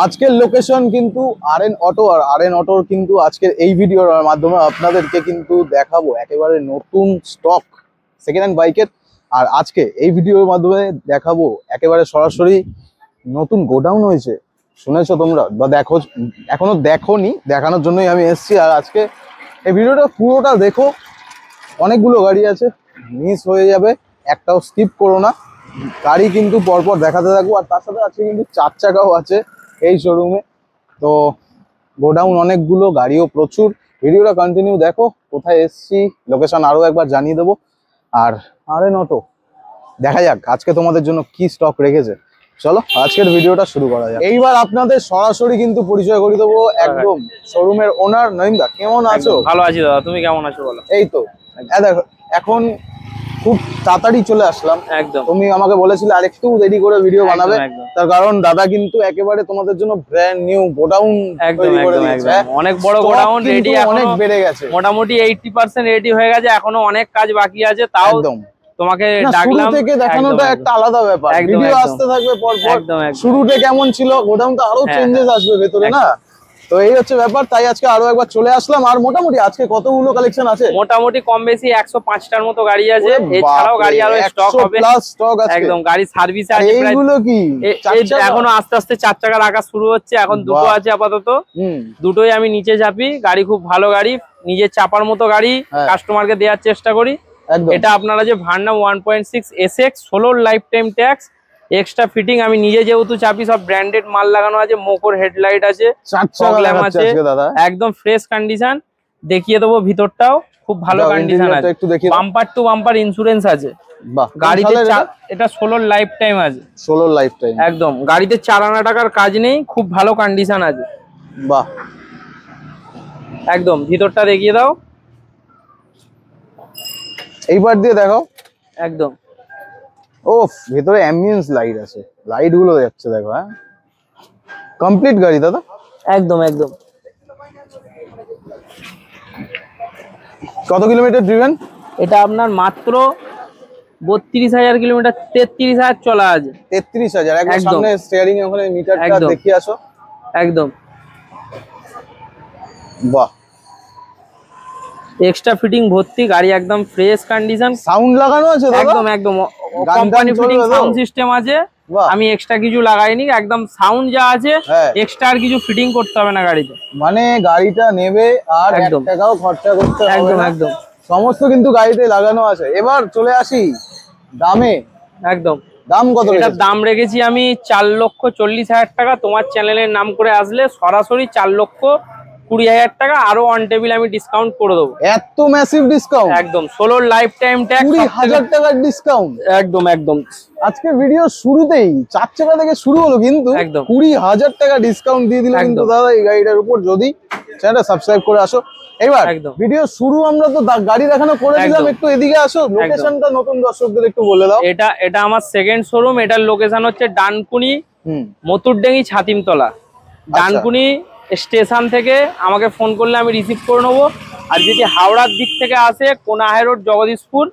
আজকের লোকেশন কিন্তু R auto, আর R অটোর কিন্তু আজকের এই ভিডিওর মাধ্যমে আপনাদেরকে কিন্তু দেখাবো একেবারে নতুন স্টক সেকেন্ড হ্যান্ড বাইকের। আর আজকে এই ভিডিওর মাধ্যমে দেখাবো একেবারে সরাসরি নতুন গোডাউন হয়েছে, শুনেছো তোমরা বা দেখো, এখনো দেখোনি, দেখানোর জন্যই আমি এসেছি। আর আজকে এই ভিডিওটা পুরোটা দেখো, অনেকগুলো গাড়ি আছে, মিস হয়ে যাবে, একটাও স্কিপ করো না। গাড়ি কিন্তু পরপর দেখাতে থাকবো। আর তার সাথে আজকে কিন্তু 4 চাকাও আছে এই শোরুমে। তো গোডাউন অনেকগুলো, গাড়িও প্রচুর। ভিডিওটা কন্টিনিউ দেখো, কোথায় এসছি লোকেশন আরো একবার জানিয়ে দেবো। আর আরএন অটো দেখা যাক আজকে তোমাদের জন্য কি স্টক রেখেছে। চলো আজকের ভিডিওটা শুরু করা যাক। এইবার আপনাদের সরাসরি কিন্তু পরিচয় করে দেবো একদম শোরুমের ওনার নঈমদা। কেমন আছো? ভালো আছি দাদা, তুমি কেমন আছো বলো? এই তো দেখো, এখন খুব তাড়াতাড়ি চলে আসলাম। একদম, তুমি আমাকে বলেছিলে আরেকটু দেরি করে ভিডিও বানাবে, তার কারণ দাদা কিন্তু একেবারে তোমাদের জন্য ব্র্যান্ড নিউ গোডাউন তৈরি করে দিয়েছে। অনেক বড় গোডাউন রেডি, অনেক বেড়ে গেছে, মোটামুটি 80% রেডি হয়ে গেছে, এখনো অনেক কাজ বাকি আছে। তাও একদম তোমাকে ডাকলাম, শুরু থেকে দেখানোটা একটা আলাদা ব্যাপার। ভিডিও আসতে থাকবে পরপর, শুরুতে কেমন ছিল গোডাউনটা আরো চেঞ্জেস আসবে ভেতরে না। তো এই হচ্ছে ব্যাপার, তাই আজকে আরো একবার চলে আসলাম। আর মোটামুটি আজকে কতগুলো কালেকশন আছে? মোটামুটি কম বেশি 105টার মতো গাড়ি আছে। এছাড়াও গাড়ি আরো স্টক হবে, একদম গাড়ি সার্ভিস আছে। এইগুলো কি এখনো আস্তে আস্তে 4 চাকা রাখা শুরু হচ্ছে, এখন দুটো আছে আপাতত। দুটোই আমি নিচে চাপি, গাড়ি খুব ভালো গাড়ি, নিজে চাপার মতো গাড়ি, কাস্টমারকে দেওয়ার চেষ্টা করি। এটা আপনারা যে Verna 1.6 SX 16 life time tax extra fitting, আমি নিজে যেহেতু চাপি, সব ব্র্যান্ডেড মাল লাগানো আছে। মোকর হেডলাইট আছে, আছে, একদম ফ্রেশ কন্ডিশন। দেখিয়ে দেবো ভিতরটাও খুব ভালো কন্ডিশন আছে, বাম্পার টু বাম্পার ইন্স্যুরেন্স আছে গাড়িতে। এটা 16 লাইফ টাইম আছে, 16 লাইফ টাইম একদম। গাড়িতে 4 আনা টাকার কাজ নেই, খুব ভালো কন্ডিশন আছে। বাহ, একদম ভিতরটা দেখিয়ে দাও, এইবার দিয়ে দেখো। একদম ও ভেতরে অ্যাম্বিয়েন্স লাইট আছে, লাইট গুলো যাচ্ছে দেখো। হ্যাঁ, কমপ্লিট গাড়ি দাদা, একদম একদম। কত কিলোমিটার ড্রিভেন? এটা আপনার মাত্র 32,000 কিলোমিটার, 33,000 চলা আছে। 33,000। একদম সামনে স্টিয়ারিং এ ওখানে মিটারটা দেখিয়ে আসো। একদম বাহ, এক্সট্রা ফিটিং ভর্তি গাড়ি, একদম ফ্রেশ কন্ডিশন। সাউন্ড লাগানো আছে দাদা? একদম একদম কোম্পানি ফিটিং সাউন্ড সিস্টেম আছে, আমি এক্সট্রা কিছু লাগাইনি। একদম সাউন্ড যা আছে, এক্সট্রা আর কিছু ফিটিং করতে হবে না গাড়িতে। মানে গাড়িটা নেবে আর 1 টাকাও খরচা করতে হবে না, একদম একদম সমস্ত কিন্তু গাড়িতে লাগানো আছে। এবার চলে আসি দামে। একদম দাম কত? এটার দাম রেখেছি আমি 4,40,000 টাকা। তোমার চ্যানেলের নাম করে আসলে সরাসরি 4,20,000 টাকা, আরো অন টেবিল আমি ডিসকাউন্ট করে দেবো। এত ম্যাসিভ ডিসকাউন্ট? একদম 16 লাইফ টাইম ট্যাক্স, 20,000 টাকার ডিসকাউন্ট। একদম একদম। আজকে ভিডিও শুরুতেই 4 চাকা থেকে শুরু হলো, কিন্তু 20,000 টাকা ডিসকাউন্ট দিয়ে দিল কিন্তু দাদা এই গাড়িটার উপর। যদি চ্যানেলটা সাবস্ক্রাইব করে আসো। এবার ভিডিও শুরু আমরা তো গাড়ি দেখানো করে দিলাম, একটু এদিকে আসো, লোকেশনটা নতুন দর্শকদের একটু বলে দাও। এটা আমার সেকেন্ড শোরুম। এটার লোকেশন হচ্ছে ডানকুনি, মতুরডেঙ্গি, ছাতিমতলা। ডানকুনি স্টেশন থেকে আমাকে ফোন করলে আমি রিসিভ করে নেবো। আর যদি হাওড়ার দিক থেকে আসে, কোনাহাই রোড, জগদীশপুর,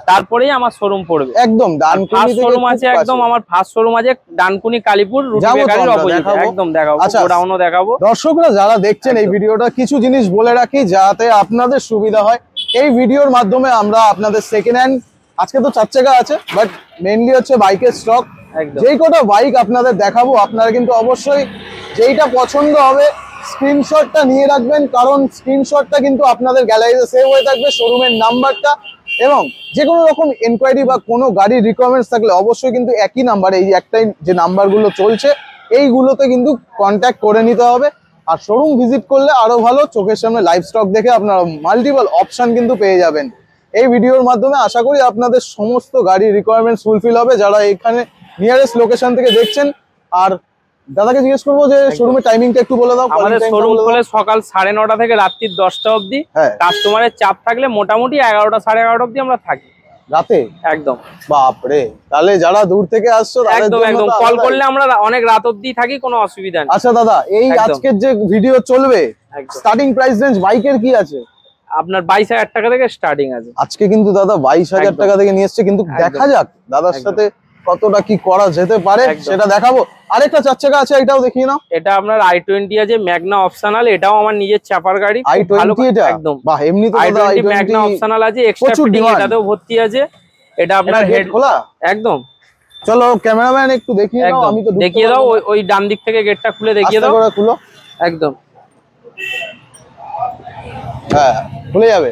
তারপরেই আমার শোরুম পড়বে। একদম ডানকুনি শোরুম আছে, একদম আমার ফার্স্ট শোরুম আছে ডানকুনি কালীপুর রুটি বেকারির অপোজিটে। একদম দেখাবো, গোডাউনও দেখাবো। দর্শকরা যারা দেখছেন এই ভিডিওটা, কিছু জিনিস বলে রাখি যাতে আপনাদের সুবিধা হয়। এই ভিডিওর মাধ্যমে আমরা আপনাদের সেকেন্ড হ্যান্ড, আজকে তো 4 চাকা আছে, বাট মেইনলি হচ্ছে বাইকের স্টক। যেই কটা বাইক আপনাদের দেখাবো, আপনারা কিন্তু অবশ্যই যেইটা পছন্দ হবে স্ক্রিনশটটা নিয়ে রাখবেন, কারণ স্ক্রিনশটটা কিন্তু আপনাদের গ্যালারিতে সেভ হয়ে থাকবে, শোরুমের নাম্বারটা। এবং যে কোনো রকম এনকোয়ারি বা কোনো গাড়ির রিকোয়ারমেন্টস থাকলে অবশ্যই কিন্তু একই নাম্বার, এই একটাই যে নাম্বারগুলো চলছে এইগুলোতে কিন্তু কন্ট্যাক্ট করে নিতে হবে। আর শোরুম ভিজিট করলে আরো ভালো, চোখের সামনে লাইভ স্টক দেখে আপনারা মাল্টিপল অপশন কিন্তু পেয়ে যাবেন। এই ভিডিওর মাধ্যমে আশা করি আপনাদের সমস্ত গাড়ির রিকোয়ারমেন্টস ফুলফিল হবে যারা এখানে নিয়ারেস্ট লোকেশন থেকে দেখছেন। আর দাদাকে জিজ্ঞেস করবো যে শোরুমের টাইমিংটা একটু বলে দাও। আমাদের শোরুম খোলে সকাল 9:30 থেকে রাত্রি 10টা অবধি। কাস্টমারের চাপ থাকলে মোটামুটি 11টা 11:30 অবধি আমরা থাকি রাতে। একদম বাপরে, তাহলে যারা দূর থেকে আসছো একদম একদম কল করলে আমরা অনেক রাত অবধি থাকি, কোনো অসুবিধা নেই। আচ্ছা দাদা, এই আজকের যে ভিডিও চলবে, স্টার্টিং প্রাইস রেঞ্জ বাইকের কি আছে? আপনার 22,000 টাকা থেকে স্টার্টিং আছে। আজকে কিন্তু দাদা 22,000 টাকা থেকে নিয়ে এসছে, কিন্তু দেখা যাক দাদার সাথে কতটা কি করা যেতে পারে সেটা দেখাবো। আরেকটা 4 চাকা আছে, এটাও দেখিয়ে নাও। এটা আপনার i20 আছে, ম্যাগনা অপশনাল, এটাও আমার নিজের চাপার গাড়ি। i20 এটা একদম বাহ, এমনি তো দাদা i20 ম্যাগনা অপশনাল আছে, এক্সট্রা ফিটিং এটাতেও ভর্তি আছে। এটা আপনার হেড খোলা একদম। চলো ক্যামেরাম্যান একটু দেখিয়ে দাও, আমি তো দেখিয়ে দাও, ওই ডান দিক থেকে গেটটা খুলে দেখিয়ে দাও। খুলো একদম, হ্যাঁ খুলে যাবে।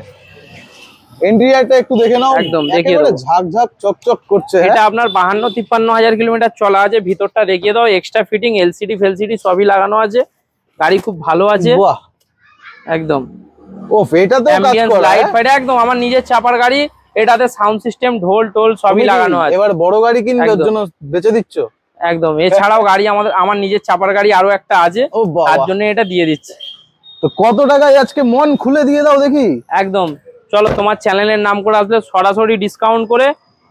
ইন্টেরিয়রটা একটু দেখে নাও, একদম দেখিয়ে দাও, ঝাকঝাক চকচক করছে। এটা আপনার 52-53 হাজার কিলোমিটার চলা আছে। ভিতরটা দেখিয়ে দাও, এক্সট্রা ফিটিং এলসিডি ফেলসিডি সবই লাগানো আছে, গাড়ি খুব ভালো আছে। বাহ একদম। ও এটাতেও কাজ করা, লাইট ফাইট একদম আমার নিজের চাপার গাড়ি, এটাতে সাউন্ড সিস্টেম ঢোল টোল সবই লাগানো আছে। এবার বড় গাড়ি কিনবে ওর জন্য বেচে দিচ্ছ? একদম। এছাড়াও গাড়ি আমার নিজের চাপার গাড়ি আরো একটা আছে, তার জন্য এটা দিয়ে দিচ্ছে। তো কত টাকায় আজকে মন খুলে দিয়ে দাও দেখি। একদম, চলো তোমার চ্যানেলের নাম করে আসলে সরাসরি ডিসকাউন্ট করে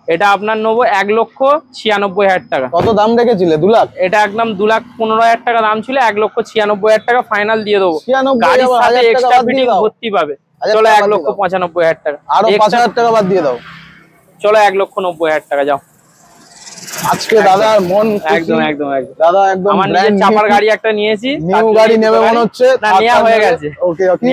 এটা আপনার নেবো 1,96,000 টাকা। কত দাম রেখেছিলে? 2 লাখ? এটা একদম 2,15,000 টাকা দাম ছিল, 1,96,000 টাকা ফাইনাল দিয়ে দেবো। গাড়ির সাথে এক্সট্রা ফিটিং ভর্তি পাবে। চলো 1,95,000 টাকা, আরো 5,000 টাকা বাদ দিয়ে দাও। চলো 1,90,000 টাকা যাও। আজকে দাদার মন একদম একদম একদম। দাদা একদম আমার নিজের চাপার গাড়ি একটা নিয়েছি, নিউ গাড়ি নেবে মনে হচ্ছে। না নেওয়া হয়ে গেছে। ওকে কি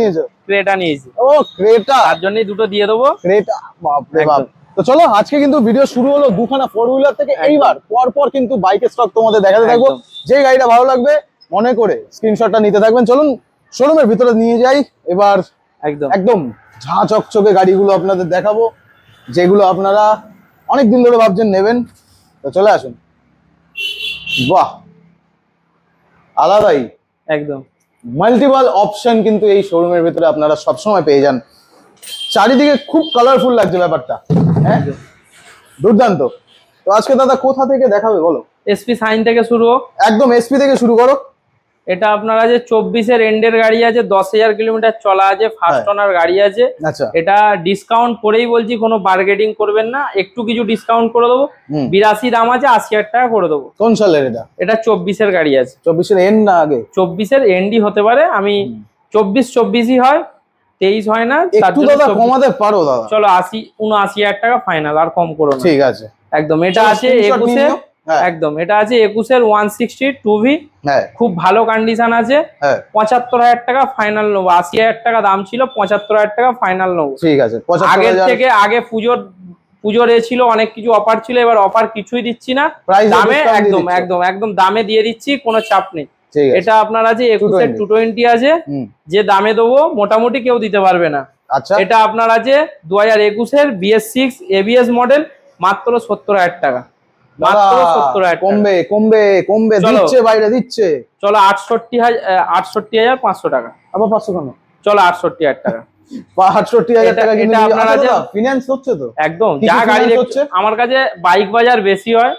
নিয়েছো? ক্রেটা নিয়েছি। ও ক্রেটা, তার জন্যই দুটো দিয়ে দেবো। ক্রেটা বাপ রে বাপ। তো চলো আজকে কিন্তু ভিডিও শুরু হলো দুখানা 4 হুইলার থেকে। এইবার পর কিন্তু বাইকের স্টক তোমাদের দেখাতে থাকবো। যে গাড়িটা ভালো লাগবে মনে করে স্ক্রিনশটটা নিতে থাকবেন। চলুন শোরুমের ভিতরে নিয়ে যাই এবার। একদম ঝাঁ চকচকে গাড়িগুলো আপনাদের দেখাবো, যেগুলো আপনারা অনেকদিন ধরে ভাবছেন নেবেন। তো চলে আসুন। বাহ আলাদাই একদম মাল্টিপল অপশন কিন্তু এই শোরুমের ভিতরে আপনারা সবসময় পেয়ে যান। চারিদিকে খুব কালারফুল লাগছে ব্যাপারটা, হ্যাঁ দুর্দান্ত। তো আজকে দাদা কোথা থেকে দেখাবে বলো? এসপি সাইন থেকে শুরু হোক। একদম এসপি থেকে শুরু করো। এটা আপনারা যে 24-এর এন্ডের গাড়ি আছে, 10,000 কিলোমিটার চলা আছে, ফার্স্ট ওনার গাড়ি আছে। আচ্ছা এটা ডিসকাউন্ট করেই বলছি, কোনো বার্গেটিং করবেন না, একটু কিছু ডিসকাউন্ট করে দেবো। 82 দাম আছে, 80,000 টাকা করে দেবো। কোন সালের এটা? এটা 24-এর গাড়ি আছে। 24-এর এন্ড না আগে? 24-এর এন্ডই হতে পারে, আমি 24-24ই হয়, 23 হয় না। একটু দাদা কমাতে পারো দাদা? চলো 79,000 টাকা ফাইনাল, আর কম করো না। ঠিক আছে একদম। এটা আছে 21-এর, একদম এটা আছে 21-এর 160 2V, খুব ভালো কন্ডিশন আছে। 75,000 টাকা ফাইনাল নেবো। 80,000 টাকা দাম ছিল, 75,000 টাকা ফাইনাল নেবো। ঠিক আছে। আগের থেকে আগে পুজোর ছিল, অনেক কিছু অফার ছিল, এবার অফার কিছুই দিচ্ছি না, দামে একদম একদম একদম দামে দিয়ে দিচ্ছি, কোনো চাপ নেই। এটা আপনার আছে 21-এর 220 আছে, যে দামে দেবো মোটামুটি কেউ দিতে পারবে না। আচ্ছা এটা আপনার আছে 2021-এর BS6 ABS মডেল, মাত্র 70,000 টাকা। মাত্র 70,000 কমবে কমবে কমবে, দিচ্ছে বাইরে দিচ্ছে। চলো 68,500 টাকা। আবার 500 কেন? চলো 68,000 টাকা। 68,000 টাকা কিন্তু আপনার আছে, ফিনান্স হচ্ছে তো একদম। যা গাড়ি হচ্ছে আমার কাছে, বাইক বাজার বেশি হয়,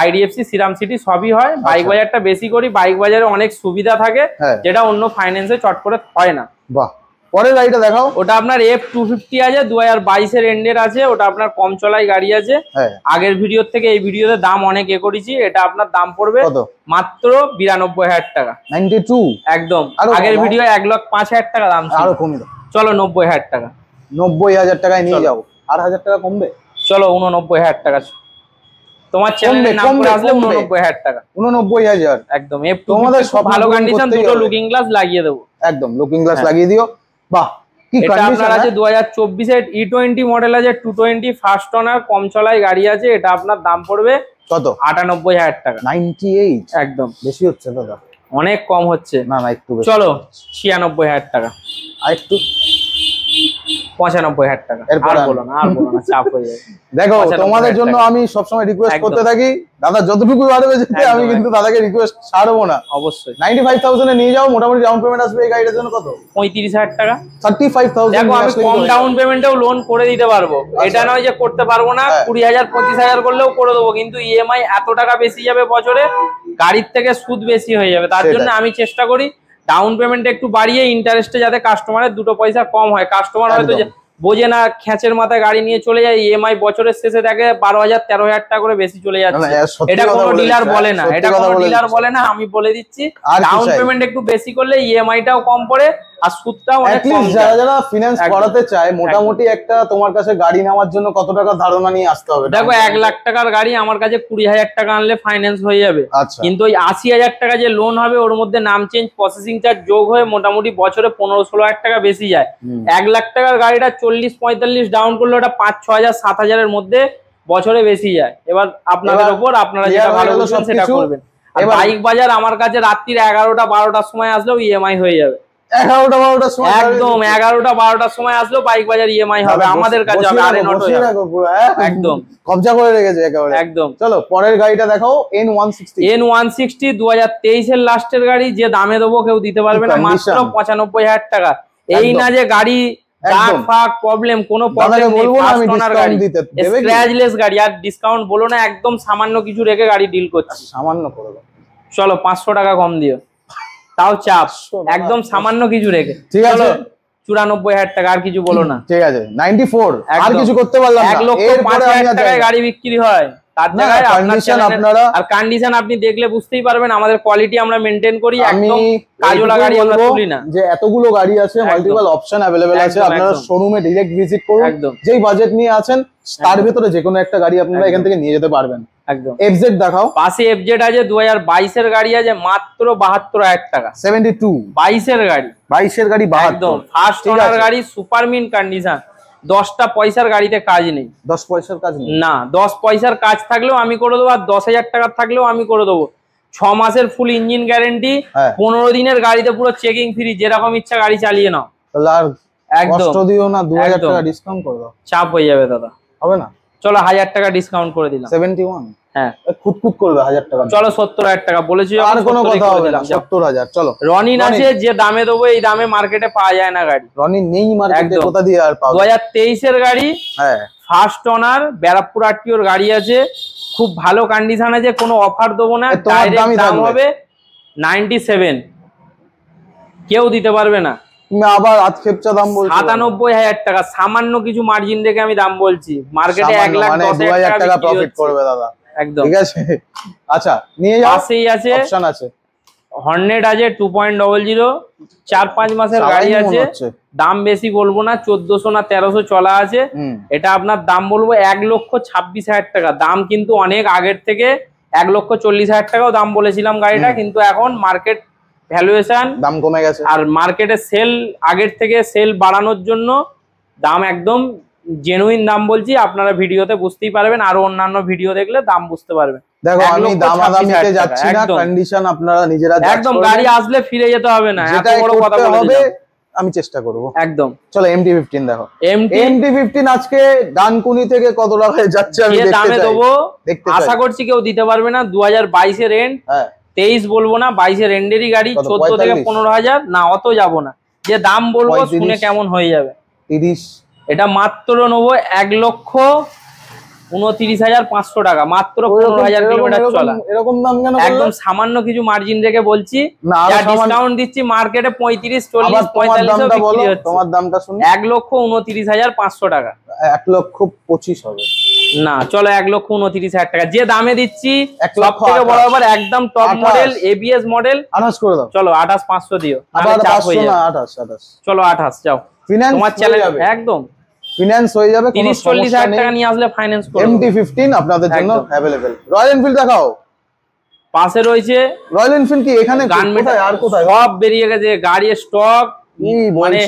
IDFC শ্রীরাম সিটি সবই হয়। বাইক বাজারটা বেশি করি, বাইক বাজারে অনেক সুবিধা থাকে, যেটা অন্য ফাইন্যান্সে চট করে হয় না। বাহ, পরের গাড়িটা দেখাও। ওটা আপনার F250 আছে, 2022-এর এন্ডের আছে। ওটা আপনার কম চলাই গাড়ি আছে। আগের ভিডিওর থেকে এই ভিডিওতে দাম অনেক করেছি। এটা আপনার দাম পড়বে মাত্র 92,000 টাকা। 92 একদম। আগের ভিডিও 1,05,000 টাকা দাম ছিল, আরো কমে দাও। চলো 90,000 টাকা। 90,000 টাকায় নিয়ে যাও। আর 1,000 টাকা কমবে? চলো 89,000 টাকা। তোমার চ্যানেলের নাম করে আসলে 89,000 টাকা। 89,000 একদম। তোমাদের সব ভালো কন্ডিশন, দুটো লুকিং গ্লাস লাগিয়ে দেবো। একদম লুকিং গ্লাস লাগিয়ে দিও। বাহ, কি এটা আপনার আছে 2024-এর E20 মডেল আছে, 220 ফার্স্ট ওনার, কম চলাই গাড়ি আছে। এটা আপনার দাম পড়বে কত? 98,000 টাকা। 98 একদম। বেশি হচ্ছে দাদা? অনেক কম হচ্ছে। না না একটু বেশি। চলো 96,000 টাকা। আর একটু 95,000 টাকা। আর বলো না, আর বলো না, চাপ হয়ে যাবে। দেখো তোমাদের জন্য আমি সবসময় রিকোয়েস্ট করতে থাকি, দাদা যতটুকু পারবে যেতে, আমি কিন্তু দাদাকে রিকোয়েস্ট ছাড়বো না। অবশ্যই 95,000 এ নিয়ে যাও। মোটামুটি ডাউন পেমেন্ট আসবে এই গাড়িটার জন্য কত? 35,000 টাকা। 35,000। দেখো আমি কম ডাউন পেমেন্টেও লোন করে দিতে পারবো, এটা নয় যে করতে পারবো না। 20,000 25,000 করলেও করে দেবো, কিন্তু EMI এত টাকা বেশি যাবে বছরে, গাড়ির থেকে সুদ বেশি হয়ে যাবে। তার জন্য আমি চেষ্টা করি ডাউন পেমেন্ট একটু বাড়িয়ে, ইন্টারেস্টে যাতে কাস্টমারের দুটো পয়সা কম হয়। কাস্টমার হয়তো বোঝে না, খেঁচের মাথায় গাড়ি নিয়ে চলে যায়, ইএমআই বছরের শেষে দেখে 12,000 13,000 টাকা করে বেশি চলে যাচ্ছে। এটা কোনো ডিলার বলে না, এটা কোনো ডিলার বলে না, আমি বলে দিচ্ছি। ডাউন পেমেন্ট একটু বেশি করলে ইএমআইটাও কম পড়ে আর সুদটাও অনেক কম। যারা যারা ফিনান্স করাতে চায় মোটামুটি একটা তোমার কাছে গাড়ি নেওয়ার জন্য কত টাকা ধারণা নিয়ে আসতে হবে? দেখো 1 লাখ টাকার গাড়ি আমার কাছে 20,000 টাকা আনলে ফাইন্যান্স হয়ে যাবে, কিন্তু ওই 80,000 টাকা যে লোন হবে ওর মধ্যে নাম চেঞ্জ প্রসেসিং চার্জ যোগ হয়ে মোটামুটি বছরে 15-16,000 টাকা বেশি যায়। 1 লাখ টাকার গাড়িটা 40-45 ডাউন করলে ওটা 5-6,000 7,000-এর মধ্যে বছরে বেশি যায়। এবার আপনাদের উপর, আপনারা যেটা ভালো বুঝবেন সেটা করবেন। আর বাইক বাজার আমার কাছে রাত্রির 11টা-12টার সময় আসলেও ইএমআই হয়ে যাবে। 11টা-12টার সময় একদম 11টা-12টার সময় আসলেও বাইক বাজার ইএমআই হবে আমাদের কাছে, হবে আরএন অটো একদম কবজা করে রেখেছে একেবারে একদম। চলো পরের গাড়িটা দেখাও, N160 2023 এর লাস্টের গাড়ি, যে দামে দেবো কেউ দিতে পারবে না, মাত্র 95,000 টাকা। এই না যে গাড়ি দাগ ফাক প্রবলেম, কোনো প্রবলেম নেই, ফার্স্ট ওনার গাড়ি, স্ক্র্যাচলেস গাড়ি, আর ডিসকাউন্ট বলো না, একদম সামান্য কিছু রেখে গাড়ি ডিল করছি। সামান্য করে দাও, চলো 500 টাকা কম দিও, তাও চাপ, একদম সামান্য কিছু রেখে। ঠিক আছে 94,000 টাকা, আর কিছু বলো না। ঠিক আছে 94, আর কিছু করতে পারলাম না। 1,05,000 টাকায় গাড়ি বিক্রি হয়, তার জায়গায় আপনারা আর কন্ডিশন আপনি দেখলে বুঝতেই পারবেন আমাদের কোয়ালিটি আমরা মেইনটেইন করি, একদম কাজলা গাড়ি আমরা তুলি না। যে এতগুলো গাড়ি আছে, মাল্টিপল অপশন अवेलेबल আছে, আপনারা শোরুমে ডাইরেক্ট ভিজিট করুন, যেই বাজেট নিয়ে আছেন তার ভিতরে যে কোনো একটা গাড়ি আপনারা এখান থেকে নিয়ে যেতে পারবেন। একদম। এফজেড দেখাও, পাশে এফজেড আছে 2022 এর গাড়ি আছে মাত্র 72,000 টাকা। 72 22 এর গাড়ি, 22 এর গাড়ি 72, একদম ফার্স্ট ওনার গাড়ি, সুপার মিন কন্ডিশন, 10টা পয়সার গাড়িতে কাজ নেই। 10 পয়সার কাজ নেই না, 10 পয়সার কাজ থাকলেও আমি করে দেবো, আর 10,000 টাকা থাকলেও আমি করে দেবো। 6 মাসের ফুল ইঞ্জিন গ্যারেন্টি, 15 দিনের গাড়িতে পুরো চেকিং ফ্রি, যেরকম ইচ্ছা গাড়ি চালিয়ে নাও। একদম কষ্ট দিও না, 2000 টাকা ডিসকাউন্ট করে দাও। চাপ হয়ে যাবে দাদা, হবে না? চলো 1000 টাকা ডিসকাউন্ট করে দিলাম। 71, হ্যাঁ খুদকুদ করবে 1000 টাকা। চলো 70,000 টাকা বলেছি, আর কোনো কথা হবে না, 70,000। চলো রনিন আছে, যে দামে দেবো এই দামে মার্কেটে পাওয়া যায় না গাড়ি। রনিন নেই মার্কেটে, কোথা দিয়ে আর পাবো? 2023 এর গাড়ি, হ্যাঁ ফার্স্ট ওনার, ব্যারাকপুর আরটিওর গাড়ি আছে, খুব ভালো কন্ডিশন আছে, কোনো অফার দেবো না, ডাইরেক্ট দাম হবে 97, কেউ দিতে পারবে না। আবার আতক্ষেপচা দাম বলছো? 97,000 টাকা, সামান্য কিছু মার্জিন রেখে আমি দাম বলছি, মার্কেটে 1,10,000 টাকা প্রফিট করবে দাদা। একদম ঠিক আছে। আচ্ছা নিয়ে যাও, পাশেই আছে অপশন আছে, হর্নেট আছে 2.00, 4-5 মাসের গাড়ি আছে, দাম বেশি বলবো না, 1400 না 1300 চলা আছে। এটা আপনার দাম বলবো 1,26,000 টাকা, দাম কিন্তু অনেক আগের থেকে 1,40,000 টাকাও দাম বলেছিলাম গাড়িটা, কিন্তু এখন মার্কেট ভ্যালুয়েশন দাম কমে গেছে, আর মার্কেটে সেল আগের থেকে সেল বাড়ানোর জন্য দাম একদম জেনুইন দাম বলছি, আপনারা ভিডিওতে বুঝতেই পারবেন, আরো অন্যান্য ভিডিও দেখলে দাম বুঝতে পারবেন। দেখো আমি দামাদামিতে যাচ্ছি না, কন্ডিশন আপনারা নিজেরা একদম, গাড়ি আসলে ফিরে যেতে হবে না, এত বড় কথা হবে, আমি চেষ্টা করব একদম। চলো MT-15 দেখো, MT-15 আজকে ডানকুনি থেকে কত টাকায় যাচ্ছে আমি দেখতে চাই, দামে দেবো, আশা করছি কেউ দিতে পারবে না। 2022 এর এন্ড, 23 বলবো না, 22 এর এন্ডেরই গাড়ি, 14 থেকে 15,000 না, অত যাবো না, যে দাম বলবো শুনে কেমন হয়ে যাবে। 30, এটা মাত্র নেবো 1,29,500 টাকা, মাত্র 15,000 কিলোমিটার চলা। এরকম দাম কেন? একদম সামান্য কিছু মার্জিন রেখে বলছি, যা ডিসকাউন্ট দিচ্ছি মার্কেটে 35, 40, 45 বিক্রি হচ্ছে। তোমার দামটা শুনি, 1,29,500 টাকা। 1,25,000 হবে না, চলো 1,29,000 টাকা, যে দামে দিচ্ছি সব থেকে বড় ব্যাপার, একদম top model ABS model, announce করে দাও। চলো 28,500 দিও, আবার 500 না 28, চলো 28 যাও, তোমার চ্যালেঞ্জ একদম ফিনান্স হয়ে যাবে, 30-40,000 টাকা নিয়ে আসলে ফাইন্যান্স করব। MT-15 আপনাদের জন্য अवेलेबल। রয়্যাল এনফিল্ড দেখাও, পাশে রয়েছে রয়্যাল এনফিল্ড। কি এখানে কোথায় আর কোথায় সব বেরিয়ে গেছে গাড়ির স্টক, মানে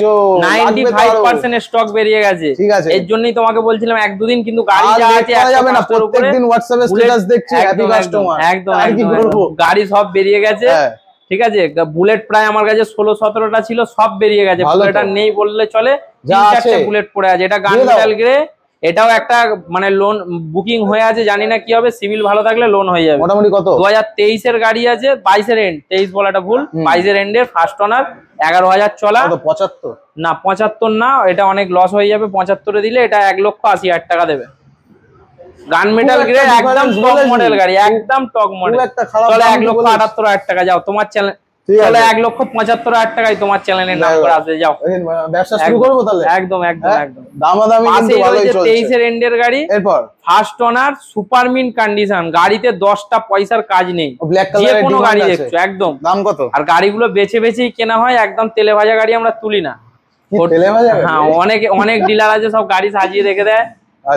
95% স্টক বেরিয়ে গেছে। এর জন্যই তোমাকে বলছিলাম 1-2 দিন, কিন্তু গাড়ি যা আছে যাবে না, প্রত্যেকদিন হোয়াটসঅ্যাপে স্ট্যাটাস দেখছি হ্যাপি কাস্টমার, একদম গাড়ি সব বেরিয়ে গেছে। ঠিক আছে, বুলেট প্রায় আমার কাছে 16-17টা ছিল, সব বেরিয়ে গেছে, বুলেট আর নেই বললে চলে, 3-4টে বুলেট পড়ে আছে। এটা গান মেটাল গ্রে, এটাও একটা মানে লোন বুকিং হয়ে আছে, জানি না কি হবে, সিভিল ভালো থাকলে লোন হয়ে যাবে। মোটামুটি কত? 2023 এর গাড়ি আছে, 22 এর এন্ড, 23 বলাটা ভুল, 22 এর এন্ডের ফার্স্ট ওনার, 11,000 চলা। 75 না 75 না, এটা অনেক লস হয়ে যাবে, 75 এ দিলে এটা 1,80,000 টাকা দেবে। গান মেটাল গ্রে, একদম টপ মডেল গাড়ি, একদম টপ মডেল। চলো 1,78,000 টাকা, যাও তোমার চ্যানেল চলো 1,75,000 টাকায় তোমার চ্যানেলের নাম করে আসবে। যাও ব্যবসা শুরু করবো তাহলে। একদম একদম একদম দামাদামি কিন্তু ভালোই চলছে। 23 এর এন্ডের গাড়ি, এরপর first owner, super mint condition, গাড়িতে 10টা পয়সার কাজ নেই, যে কোনো গাড়ি দেখছো একদম। দাম কত? আর গাড়িগুলো বেছে বেছেই কেনা হয়, একদম তেলে ভাজা গাড়ি আমরা তুলি না। হ্যাঁ, অনেক ডিলার আছে সব গাড়ি সাজিয়ে রেখে দেয়,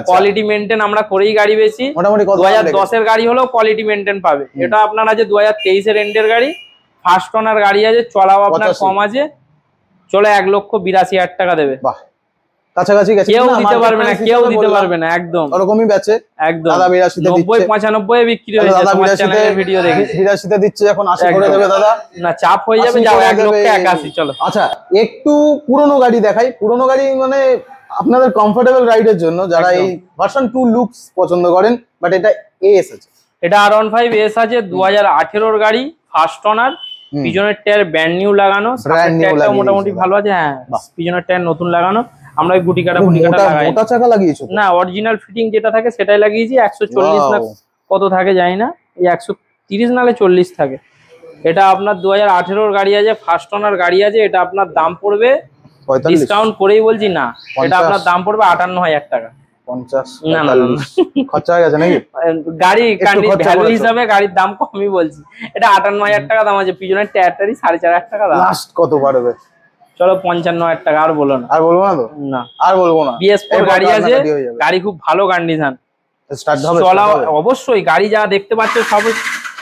কোয়ালিটি মেনটেন আমরা করেই গাড়ি বেশি। মোটামুটি 2010 এর গাড়ি হলেও কোয়ালিটি মেনটেন পাবে। এটা আপনার আছে 2023 এর এন্ডের গাড়ি, ফার্স্ট ওনার গাড়ি আছে, চলাও আপনার কম আছে। চলো 1,82,000 টাকা দেবে। বাহ, কাছাকাছি গেছে। কেউ দিতে পারবে না, কেউ দিতে পারবে না, একদম ওরকমই বেচে একদম। দাদা 82 তে দিচ্ছে, 90-95 এ বিক্রি হয়েছে তোমার চ্যানেলের ভিডিও দেখে। 82 তে দিচ্ছে, এখন 80 করে দেবে দাদা। না, চাপ হয়ে যাবে, যাও 1,81,000। চলো আচ্ছা, একটু পুরনো গাড়ি দেখাই। পুরনো গাড়ি মানে আপনাদের কমফোর্টেবল রাইডের জন্য, যারা এই ভার্সন 2 লুকস পছন্দ করেন, বাট এটা এস আছে, এটা R15 এস আছে, 2018 এর গাড়ি, ফার্স্ট ওনার, পিছনের টায়ার ব্র্যান্ড নিউ লাগানো, টায়ারটা মোটামুটি ভালো আছে। হ্যাঁ, পিছনের টায়ার নতুন লাগানো, আমরা ওই গুটি কাটা লাগাই। মোটা চাকা লাগিয়েছো না, অরিজিনাল ফিটিং যেটা থাকে সেটাই লাগিয়েছি। 140 না কত থাকে জানি না, এই 130 নালে 40 থাকে। এটা আপনার 2018 এর গাড়ি আছে, ফার্স্ট ওনার গাড়ি আছে। এটা আপনার দাম পড়বে, ডিসকাউন্ট করেই বলছি না, এটা আপনার দাম পড়বে 58,000 টাকা। 50 না না খরচা হয়ে গেছে নাকি? গাড়ি ভ্যালু হিসাবে গাড়ির দাম কমই বলছি। এটা 58,000 টাকা দাম আছে, পিছনের টায়ারটারই 4,500 টাকা দাম। লাস্ট কত পারবে? চলো 55,000 টাকা। আর বলো না, আর বলবো না তো, না আর বলবো না। BS4 গাড়ি আছে, গাড়ি খুব ভালো কন্ডিশন, স্টার্ট হবে, চলা অবশ্যই। গাড়ি যা দেখতে পাচ্ছ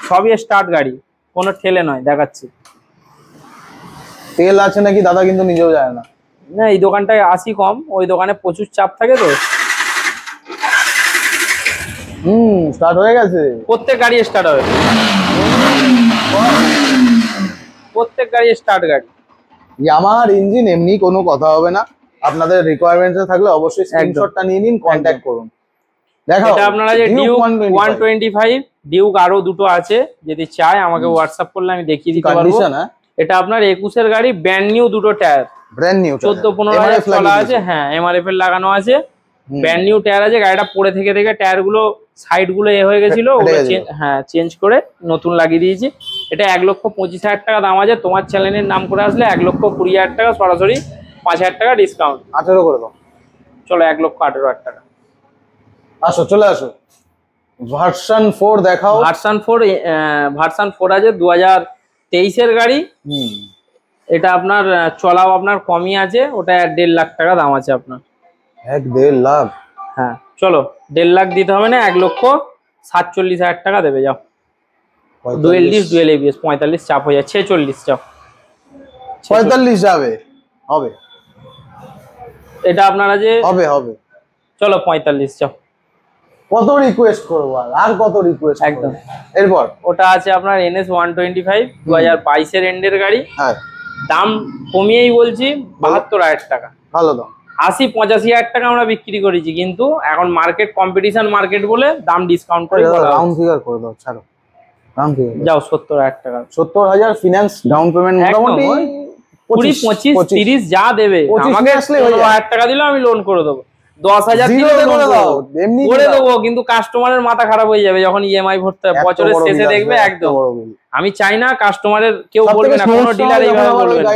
সবই স্টার্ট গাড়ি, কোনো ঠেলে নয়। দেখাচ্ছি তেল আছে নাকি দাদা কিন্তু নিজেও যায় না। না, এই দোকানটায় আসি কম, ওই দোকানে প্রচুর চাপ থাকে তো। স্টার্ট হয়ে গেছে, প্রত্যেক গাড়ি স্টার্ট হবে, প্রত্যেক গাড়ি স্টার্ট গাড়ি। আমার ইঞ্জিন এমনি কোনো কথা হবে না, আপনাদের রিকোয়ারমেন্টস থাকলে অবশ্যই স্ক্রিনশটটা নিয়ে নিন, কন্টাক্ট করুন। দেখাও, এটা আপনারা যে ডিউক 125, ডিউক আরো দুটো আছে, যদি চাই আমাকে হোয়াটসঅ্যাপ করলে আমি দেখিয়ে দিতে পারবো। এটা আপনার 21 এর গাড়ি, ব্র্যান্ড নিউ, দুটো টায়ার ব্র্যান্ড নিউ, 14-15 চলা আছে। হ্যাঁ, MRF এর লাগানো আছে, ব্র্যান্ড নিউ টায়ার আছে। গাড়িটা পড়ে থেকে টায়ার গুলো সাইড গুলো হয়ে গেছিল, হ্যাঁ চেঞ্জ করে নতুন লাগিয়ে দিয়েছি। এটা 1,25,000 টাকা দাম আছে। তোমার চ্যানেলের নাম করে আসলে 1,20,000 টাকা, সরাসরি 5,000 টাকা ডিসকাউন্ট। 18 করে দাও। চলো 1,18,000 টাকা। আসো, চলে আসো। ভার্সন 4 দেখাও। ভার্সন 4 আছে, 2023 এর গাড়ি। এটা আপনার চলাও আপনার কমই আছে, ওটা 1.5 লাখ টাকা দাম আছে আপনার। 1.5 লাখ? হ্যাঁ, চলো 1.5 লাখ দিতে হবে না, 1,47,000 টাকা দেবে। যাও, ডুয়েল ডিস, ডুয়েল ABS, 45 চাপ হয়ে যায়, 46 চাপ, 45 যাবে, হবে। এটা আপনারা যে হবে চলো 45 চাপ। কত রিকোয়েস্ট করবো, আর কত রিকোয়েস্ট? একদম। এরপর ওটা আছে আপনার NS 125, 2022 এর এন্ডের গাড়ি। হ্যাঁ, দাম কমিয়েই বলছি 72,000 টাকা। ভালো দাম। 80-85,000 টাকা আমরা বিক্রি করেছি, কিন্তু এখন মার্কেট কম্পিটিশন মার্কেট বলে দাম ডিসকাউন্ট করে রাউন্ড ফিগার করে দাও, ছাড়ো। যাও 70,000 টাকা। 70,000 ফিনান্স ডাউন পেমেন্ট, মোটামুটি 20, 25, 30 যা দেবে। আমাকে 15,000 টাকা দিলে আমি লোন করে দেবো, 10,000 দিলে করে দেবো, কিন্তু কাস্টমারের মাথা খারাপ হয়ে যাবে যখন EMI ভরতে হবে বছরের শেষে, দেখবে। একদম, আমি চাই না কাস্টমারের কেউ বলবে না, কোনো ডিলার এইভাবে বলবে না,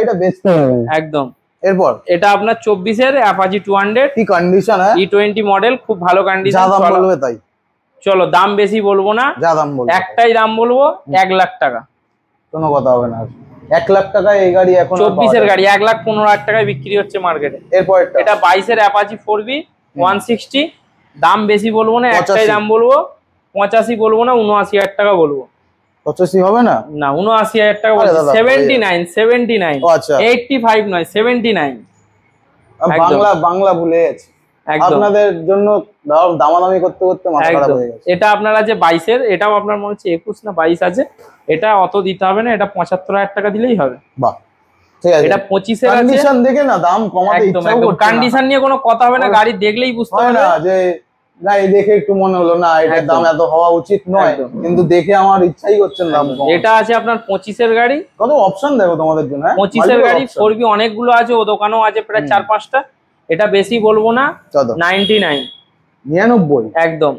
একদম। এরপর এটা আপনার 24 এর Apache 200, কি কন্ডিশন? E20 মডেল, খুব ভালো কন্ডিশন। বলবে তাই, চলো দাম বেশি বলবো না, যা দাম বলবো একটাই দাম বলবো, 1 লাখ টাকা। কোনো কথা হবে না, 1 লাখ টাকায় এই গাড়ি এখন 24 এর গাড়ি 1,15,000 টাকায় বিক্রি হচ্ছে মার্কেটে। এরপর এটা 22 এর Apache 4B 160, দাম বেশি বলবো না, একটাই দাম বলবো, 85 বলবো না, 79,000 টাকা বলবো। 85 হবে না? না, 79,000 টাকা বলছি। 79, 85 নয়, 79। বাংলা ভুলে গেছি, আপনাদের জন্য দামাদামি করতে করতে মাথা খারাপ হয়ে গেছে। এটা আপনার আছে 22 এর, এটাও আপনার মনে হচ্ছে 21 না 22 আছে। এটা অত দিতে হবে না, এটা 75,000 টাকা দিলেই হবে। বাহ, ঠিক আছে। এটা 25 এর আছে, কন্ডিশন দেখে না দাম কমাতে ইচ্ছা করছে না। কন্ডিশন নিয়ে কোনো কথা হবে না, গাড়ি দেখলেই বুঝতে হবে না যে গাড়ি দেখে একটু মনে হলো না এটার দাম এত হওয়া উচিত নয়, কিন্তু দেখে আমার ইচ্ছাই করছে না দাম কম। এটা আছে আপনার 25 এর গাড়ি। কত অপশন দেখো তোমাদের জন্য। 25 এর গাড়ি 4B অনেকগুলো আছে, ও দোকানেও আছে প্রায় 4-5টা। এটা বেশি বলবো না, 99 একদম,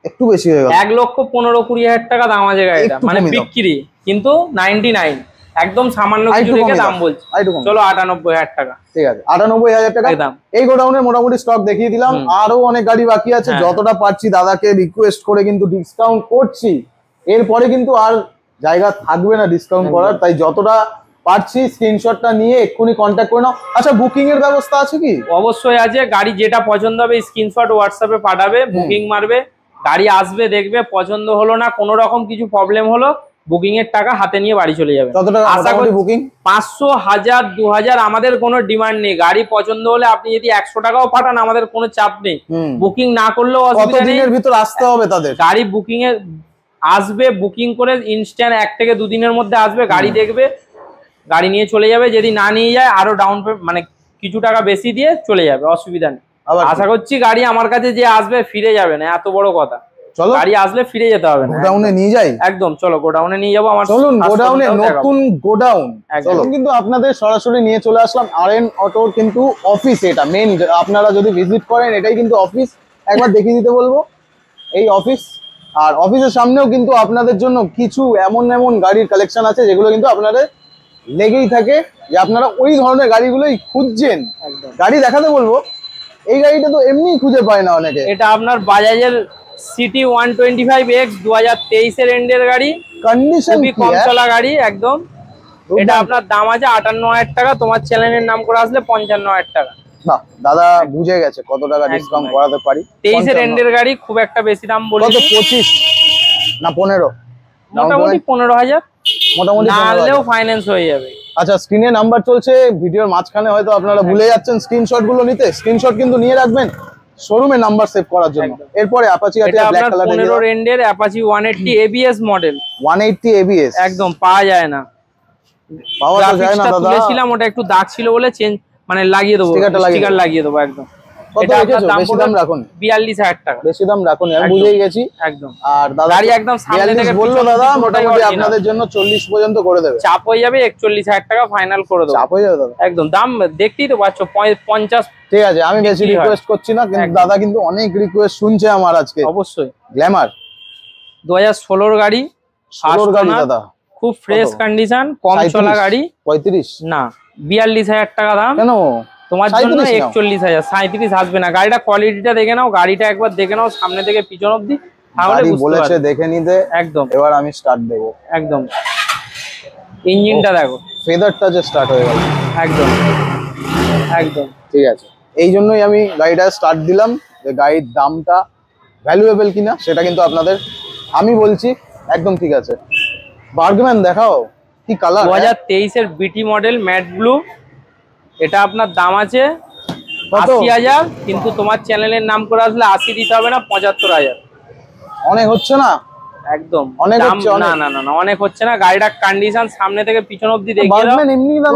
একটু বেশি হয়ে গেল। 1,15,20,000 টাকা দাম আছে গাড়িটা, মানে বিক্রি, কিন্তু 99। একদম সামান্য কিছু রেখে দাম বলছি, চলো 98,000 টাকা। ঠিক আছে, 98,000 টাকা দাম। এই গোডাউনে মোটামুটি স্টক দেখিয়ে দিলাম, আরো অনেক গাড়ি বাকি আছে, যতটা পারছি দাদাকে রিকোয়েস্ট করে কিন্তু ডিসকাউন্ট করছি। এরপরে কিন্তু আর জায়গা থাকবে না ডিসকাউন্ট করার, তাই যতটা পারছি স্ক্রিনশটটা নিয়ে এক্ষুনি কন্ট্যাক্ট করে নাও। আচ্ছা, বুকিং এর ব্যবস্থা আছে কি? অবশ্যই আছে, গাড়ি যেটা পছন্দ হবে স্ক্রিনশট হোয়াটসঅ্যাপে পাঠাবে, বুকিং মারবে, গাড়ি আসবে, দেখবে, পছন্দ হলো না, কোনো রকম কিছু প্রবলেম হলো, বুকিং এর টাকা হাতে নিয়ে বাড়ি চলে যাবে। আশা করি বুকিং 500, 1000, 2000 আমাদের কোনো ডিমান্ড নেই। গাড়ি পছন্দ হলে আপনি যদি 100 টাকাও পাঠান আমাদের কোনো চাপ নেই, বুকিং না করলেও অসুবিধা নেই। কতদিনের ভিতর আসতে হবে তাদের? গাড়ি বুকিং এ আসবে, বুকিং করে ইনস্ট্যান্ট 1 থেকে 2 দিনের মধ্যে আসবে, গাড়ি দেখবে, গাড়ি নিয়ে চলে যাবে। যদি না নিয়ে যায় আরো ডাউন মানে কিছু টাকা বেশি দিয়ে চলে যাবে, অসুবিধা নেই। আশা করছি গাড়ি আমার কাছে যে আসবে ফিরে যাবে না, এত বড় কথা। চলো, গাড়ি আসলে ফিরে যেতে হবে না, গোডাউনে নিয়ে যাই। একদম, চলো গোডাউনে নিয়ে যাবো। আমার চলুন গোডাউনে, নতুন গোডাউন। চলুন কিন্তু আপনাদের সরাসরি নিয়ে চলে আসলাম আরএন অটোর কিন্তু অফিস। এটা মেন, আপনারা যদি ভিজিট করেন এটাই কিন্তু অফিস। একবার দেখিয়ে দিতে বলবো এই অফিস। আর অফিসের সামনেও কিন্তু আপনাদের জন্য কিছু এমন এমন গাড়ির কালেকশন আছে যেগুলো কিন্তু আপনাদের লেগেই থাকে, যে আপনারা ওই ধরনের গাড়িগুলোই খুঁজছেন। গাড়ি দেখাতে বলবো, এই গাড়িটা তো এমনি খুঁজে পায় না অনেকে। এটা আপনার বাজাজের সিটি 125X 2023 এর এন্ডের গাড়ি, কন্ডিশন খুবই কম চলা গাড়ি একদম। এটা আপনার দাম আছে 58,000 টাকা, তোমার চ্যানেলের নাম করে আসলে 55,000 টাকা। বাহ, দাদা বুঝে গেছে কত টাকা ডিসকাউন্ট করাতে পারি। 23 এর এন্ডের গাড়ি, খুব একটা বেশি দাম বলি। কত, 25 না 15? মোটামুটি 15,000, মোটামুটি না হলেও ফাইন্যান্স হয়ে যাবে। আচ্ছা, স্ক্রিনে নাম্বার চলছে, ভিডিওর মাঝখানে হয়তো আপনারা ভুলে যাচ্ছেন স্ক্রিনশট গুলো নিতে। স্ক্রিনশট কিন্তু নিয়ে রাখবেন শোরুমে নাম্বার সেভ করার জন্য। এরপরে অ্যাপাচি আছে ব্ল্যাক কালার, 15 রেন্ডের অ্যাপাচি 180 ABS মডেল। 180 ABS একদম পাওয়া যায় না, পাওয়া যায় না দাদা। তুলেছিলাম, ওটা একটু দাগ ছিল বলে চেঞ্জ মানে লাগিয়ে দেবো, স্টিকার লাগিয়ে দেবো একদম। এটা বেশি দাম রাখুন, 42,000 টাকা। বেশি দাম রাখুন, আমি বুঝেই গেছি একদম। আর দাদা গাড়ি একদম সামনে থেকে বললো দাদা মোটামুটি আপনাদের জন্য 40 পর্যন্ত করে দেবে। চাপ হয়ে যাবে, 41,000 টাকা ফাইনাল করে দেবো। চাপ হয়ে যাবে দাদা, একদম। দাম দেখতেই তো পাচ্ছ, 50। ঠিক আছে, আমি বেশি রিকোয়েস্ট করছি না, কিন্তু দাদা কিন্তু অনেক রিকোয়েস্ট শুনছে আমার আজকে। অবশ্যই। গ্ল্যামার 2016 গাড়ি, 16 গাড়ি দাদা, খুব ফ্রেশ কন্ডিশন, কম চলা গাড়ি। 35 না, 42,000 টাকা দাম। কেন তোমার জন্য 41,000, 37 আসবে না। গাড়িটা কোয়ালিটিটা দেখে নাও, গাড়িটা একবার দেখে নাও সামনে থেকে পিছন অবধি, তাহলে বলেছে দেখে নিতে। একদম, এবার আমি স্টার্ট দেবো। একদম, ইঞ্জিনটা দেখো, ফেদারটা যে স্টার্ট হয়ে গেল। একদম একদম ঠিক আছে, এই জন্যই আমি গাড়িটা স্টার্ট দিলাম, যে গাড়ির দামটা ভ্যালুয়েবল কিনা সেটা কিন্তু আপনাদের আমি বলছি। একদম ঠিক আছে, বার্গম্যান দেখাও, কি কালার। 2023 এর বিটি মডেল ম্যাট ব্লু। এটা আপনার দাম আছে 80,000, কিন্তু তোমার চ্যানেলের নাম করে আসলে 80 দিতে হবে না, 75,000। অনেক হচ্ছে না? একদম অনেক হচ্ছে। না না না, অনেক হচ্ছে না। গাড়িটার কন্ডিশন সামনে থেকে পিছন অবধি দেখিয়ে দাও, এমনি দাম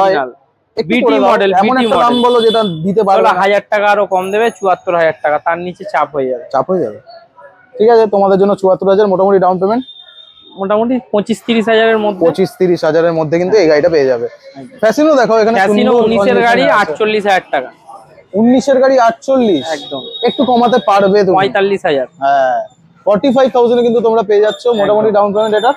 হয়। বিটি মডেল, এমন একটা দাম বলো যেটা দিতে পারবে। 1000 টাকা আরো কম দেবে, 74,000 টাকা। তার নিচে চাপ হয়ে যাবে, চাপ হয়ে যাবে। ঠিক আছে, তোমাদের জন্য 74,000 মোটামুটি ডাউন পেমেন্ট, মোটামুটি 25-30,000 এর মধ্যে, 25-30,000 এর মধ্যে কিন্তু এই গাড়িটা পেয়ে যাবে। ফ্যাসিনো দেখো, এখানে ফ্যাসিনো 19 এর গাড়ি 48,000 টাকা। 19 এর গাড়ি 48, একদম। একটু কমাতে পারবে তুমি? 45,000। হ্যাঁ, 45,000 এ কিন্তু তোমরা পেয়ে যাচ্ছ মোটামুটি ডাউন পেমেন্ট। এটা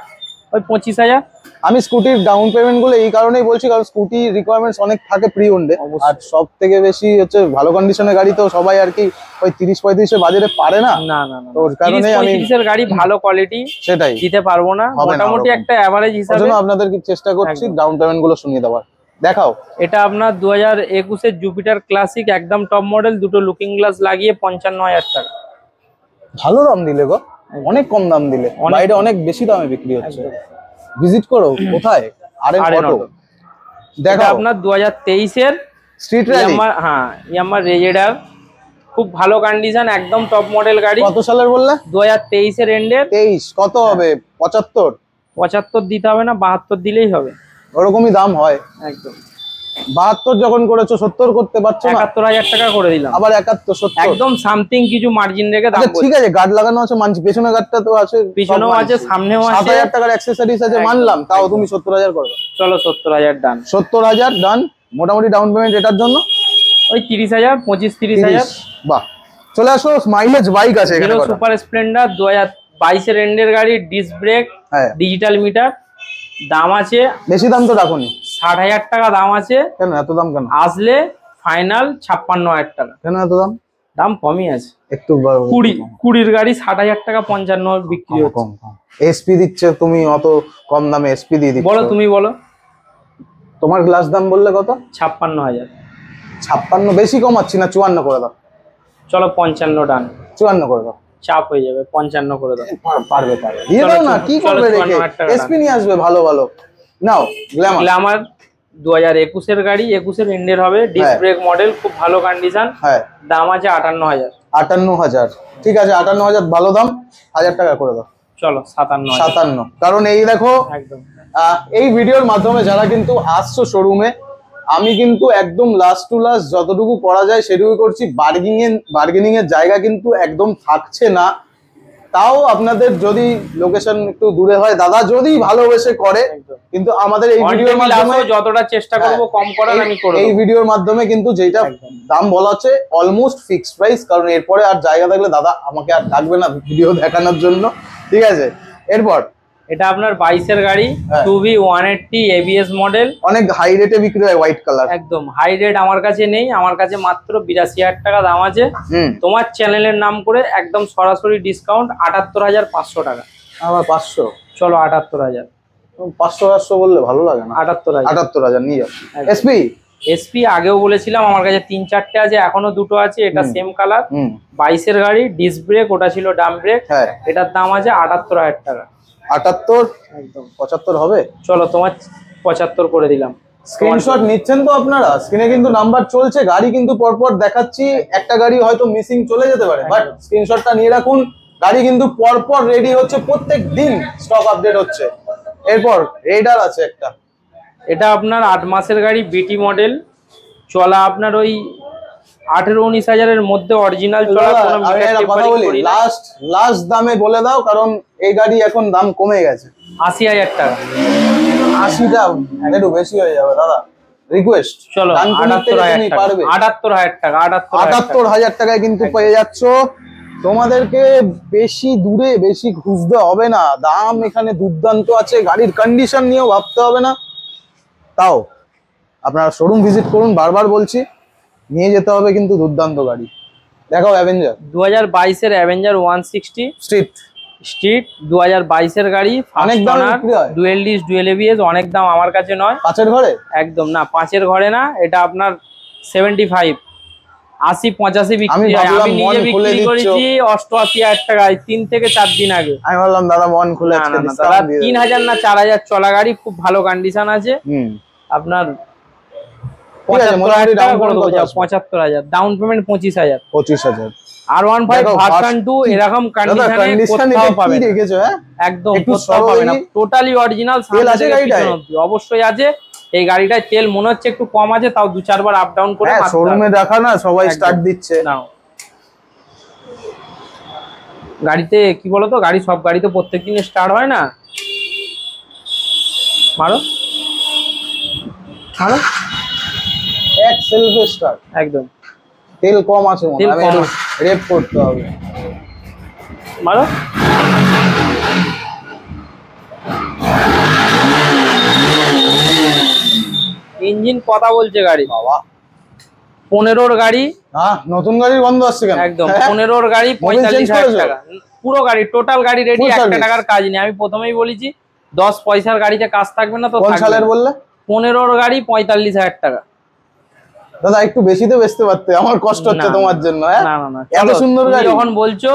ওই 25,000। আমি স্কুটির ডাউন পেমেন্ট গুলো এই কারণেই বলছি, কারণ স্কুটি রিকোয়ারমেন্টস অনেক থাকে প্রি ওন্ডে, আর সব থেকে বেশি হচ্ছে ভালো কন্ডিশনের গাড়ি তো সবাই আর কি ওই 30-35 এর বাজেটে পারে না। না না না, তো ওর কারণে আমি 30-35 এর গাড়ি ভালো কোয়ালিটি সেটাই দিতে পারবো না, মোটামুটি একটা এভারেজ হিসাবে আপনাদেরকে চেষ্টা করছি ডাউন পেমেন্ট গুলো শুনিয়ে দেওয়ার। দেখাও, এটা আপনার 2021 এর জুপিটার ক্লাসিক, একদম টপ মডেল, দুটো লুকিং গ্লাস লাগিয়ে 55,000 টাকা। ভালো দাম দিলে গো, অনেক কম দাম দিলে, বাইরে অনেক বেশি দামে বিক্রি হচ্ছে। ভিজিট করো কোথায়, আরএন অটো। দেখো আপনার 2023 এর স্ট্রিট র্যালি, হ্যাঁ ইয়ামাহা রেজেডার, খুব ভালো কন্ডিশন, একদম টপ মডেল গাড়ি। কত সালের বললে? 2023 এর এন্ডের। 23 কত হবে? 75 দিতে হবে না, 72 দিলেই হবে, ওরকমই দাম হয়। একদম। 72 যখন করেছো 70 করতে পারছো না? 71,000 টাকা করে দিলাম। আবার 71, 70 একদম সামথিং কিছু মার্জিন রেখে দাম। ঠিক আছে, গার্ড লাগানো আছে মানছি, পেছনে গার্ডটা তো আছে, পিছনেও আছে, সামনেও আছে। 7,000 টাকার অ্যাকসেসরিজ আছে মানলাম, তাও তুমি 70,000 করবে। চলো 70,000 ডান। 70,000 ডান। মোটামুটি ডাউন পেমেন্ট এটার জন্য ওই 30,000, 25-30,000। বাহ, চলে আসো। মাইলেজ বাইক আছে এখানে, সুপার স্প্লেন্ডার 2022 এর এন্ডের গাড়ি, ডিস্ক ব্রেক, ডিজিটাল মিটার, দাম আছে, বেশি দাম তো রাখুনি। 60,000 টাকা দাম আছে। কেন এত দাম কেন? আসলে ফাইনাল 56,000 টাকা। কেন এত দাম? দাম কমই আছে একটু। 20 গাড়ি 60,000 টাকা 55 বিক্রি হচ্ছে। এসপি দিচ্ছে তুমি, অত কম দামে এসপি দিয়ে দিচ্ছ। বলো তুমি বলো। তোমার গ্লাস দাম বললে কত? 56,000। 56 বেশি কমাচ্ছি না, 54 করে দাও। চলো 55 ডান। 54 করে দাও। চাপ হয়ে যাবে, 55 করে দাও। পারবে দিয়ে দাও না, কি করবে রেখে? এসপি নিয়ে আসবে ভালো ভালো। নাও গ্ল্যামার 2021 এর গাড়ি, 21 এর এন্ডের হবে, ডিস্ক ব্রেক মডেল, খুব ভালো কন্ডিশন। হ্যাঁ, দাম আছে 58,000। 58,000 ঠিক আছে, 58,000 ভালো দাম, 1000 টাকা করে দাও। চলো 57। 57, কারণ এই দেখো একদম এই ভিডিওর মাধ্যমে যারা কিন্তু আসছো শোরুমে, আমি কিন্তু একদম লাস্ট টু লাস্ট যতটুকু করা যায় সেটুকু করছি। বার্গেনিং এর জায়গা কিন্তু একদম থাকছে না। তাও আপনাদের যদি লোকেশন একটু দূরে হয়, দাদা যদি ভালোবেসে করে, কিন্তু আমাদের এই ভিডিওর মাধ্যমে যতটা চেষ্টা করব কম করার আমি করব। এই ভিডিওর মাধ্যমে কিন্তু যেটা দাম বলা আছে অলমোস্ট ফিক্সড প্রাইস, কারণ এরপরে আর জায়গা থাকলে দাদা আমাকে আর ডাকবে না ভিডিও দেখানোর জন্য, ঠিক আছে? এরপর এটা আপনার 22 এর গাড়ি, 2V 180 ABS মডেল, অনেক হাই রেটে বিক্রি হয়, হোয়াইট কালার। একদম হাই রেট আমার কাছে নেই, আমার কাছে মাত্র 82,000 টাকা দাম আছে। তোমার চ্যানেলের নাম করে একদম সরাসরি ডিসকাউন্ট 78,500 টাকা। আবার 500? চলো 78,000। 500 বললে ভালো লাগে না। 78,000 নিয়ে যাও। এসপি আগেও বলেছিলাম আমার কাছে 3-4টে আছে, এখনো 2টো আছে। এটা সেম কালার, 22 এর গাড়ি, ডিস্ক ব্রেক, ওটা ছিল ডাম ব্রেক। এটার দাম আছে 78,000 টাকা। 78? একদম 75 হবে। চলো তোমার 75 করে দিলাম। স্ক্রিনশট নিচ্ছেন তো আপনারা? স্ক্রিনে কিন্তু নাম্বার চলছে, গাড়ি কিন্তু পরপর দেখাচ্ছি। একটা গাড়ি হয়তো মিসিং চলে যেতে পারে, বাট স্ক্রিনশটটা নিয়ে রাখুন। গাড়ি কিন্তু পরপর রেডি হচ্ছে, প্রত্যেক দিন স্টক আপডেট হচ্ছে। এরপর রেডার আছে একটা, এটা আপনার 8 মাসের গাড়ি, বিটি মডেল, চলা আপনার ওই 18-19 হাজারের মধ্যে অরিজিনাল চলা। কোনো কথা বলি, লাস্ট দামে বলে দাও, কারণ এই গাড়ি এখন দাম কমে গেছে। 80,000 টাকা। 80টা একটু বেশি হয়ে যাবে দাদা, রিকোয়েস্ট। চলো 78,000 টাকা। 78,000 টাকায় কিন্তু পেয়ে যাচ্ছ। তোমাদেরকে বেশি দূরে বেশি খুঁজতে হবে না, দাম এখানে দুর্দান্ত আছে। গাড়ির কন্ডিশন নিয়েও ভাবতে হবে না। তাও আপনারা শোরুম ভিজিট করুন, বারবার বলছি, নিয়ে যেতে হবে কিন্তু দুর্দান্ত গাড়ি। দেখাও অ্যাভেঞ্জার, 2022 এর অ্যাভেঞ্জার 160 স্ট্রিট 2022 এর গাড়ি, অনেক দাম, ডুয়েল ডিস্ক ডুয়েল এবিএস, অনেক দাম। আমার কাছে নয়, 5 ঘরে, একদম না 5 ঘরে না। এটা আপনার 75, 80-85 বিক্রি হয়। আমি নিজে বিক্রি করেছি 88,000 টাকায় 3 থেকে 4 দিন আগে। আমি বললাম দাদা মন খুলে আজকে দাদা 3,000 না 4,000 চলা গাড়ি, খুব ভালো কন্ডিশন আছে। আপনার 75,000 ডাউন পেমেন্ট, 25,000। R15 ভার্সন 2 এরকম কন্ডিশনে কোথাও পাবেন না, একদম কোথাও পাবেন না, টোটালি অরিজিনাল। তেল আছে গাড়িটায়? অবশ্যই আছে। এই গাড়িটায় তেল মনে হচ্ছে একটু কম আছে, তাও 2-4 বার আপ ডাউন করে শোরুমে রাখা না, সবাই স্টার্ট দিচ্ছে না। গাড়িতে কি বলতো, গাড়ি সব গাড়ি তো প্রত্যেকদিন স্টার্ট হয় না। মারো মারো, এক সেলফ স্টার্ট, একদম তেল কম আছে, রেপ করতে হবে। মারো, ইঞ্জিন কথা বলছে গাড়ি। বাবা 15-র গাড়ি, নতুন গাড়ির গন্ধ আসছে কেন? একদম 15-র গাড়ি 45,000 টাকা। পুরো গাড়ি টোটাল গাড়ি রেডি, 1 টাকার কাজ নেই। আমি প্রথমেই বলেছি 10 পয়সার গাড়িতে কাজ থাকবে না তো। কোন সালের বললে? 15-র গাড়ি 45,000 টাকা। দাদা একটু বেশি তো বেচতে পারতে, আমার কষ্ট হচ্ছে তোমার জন্য। না না না, এত সুন্দর গাড়ি যখন বলছো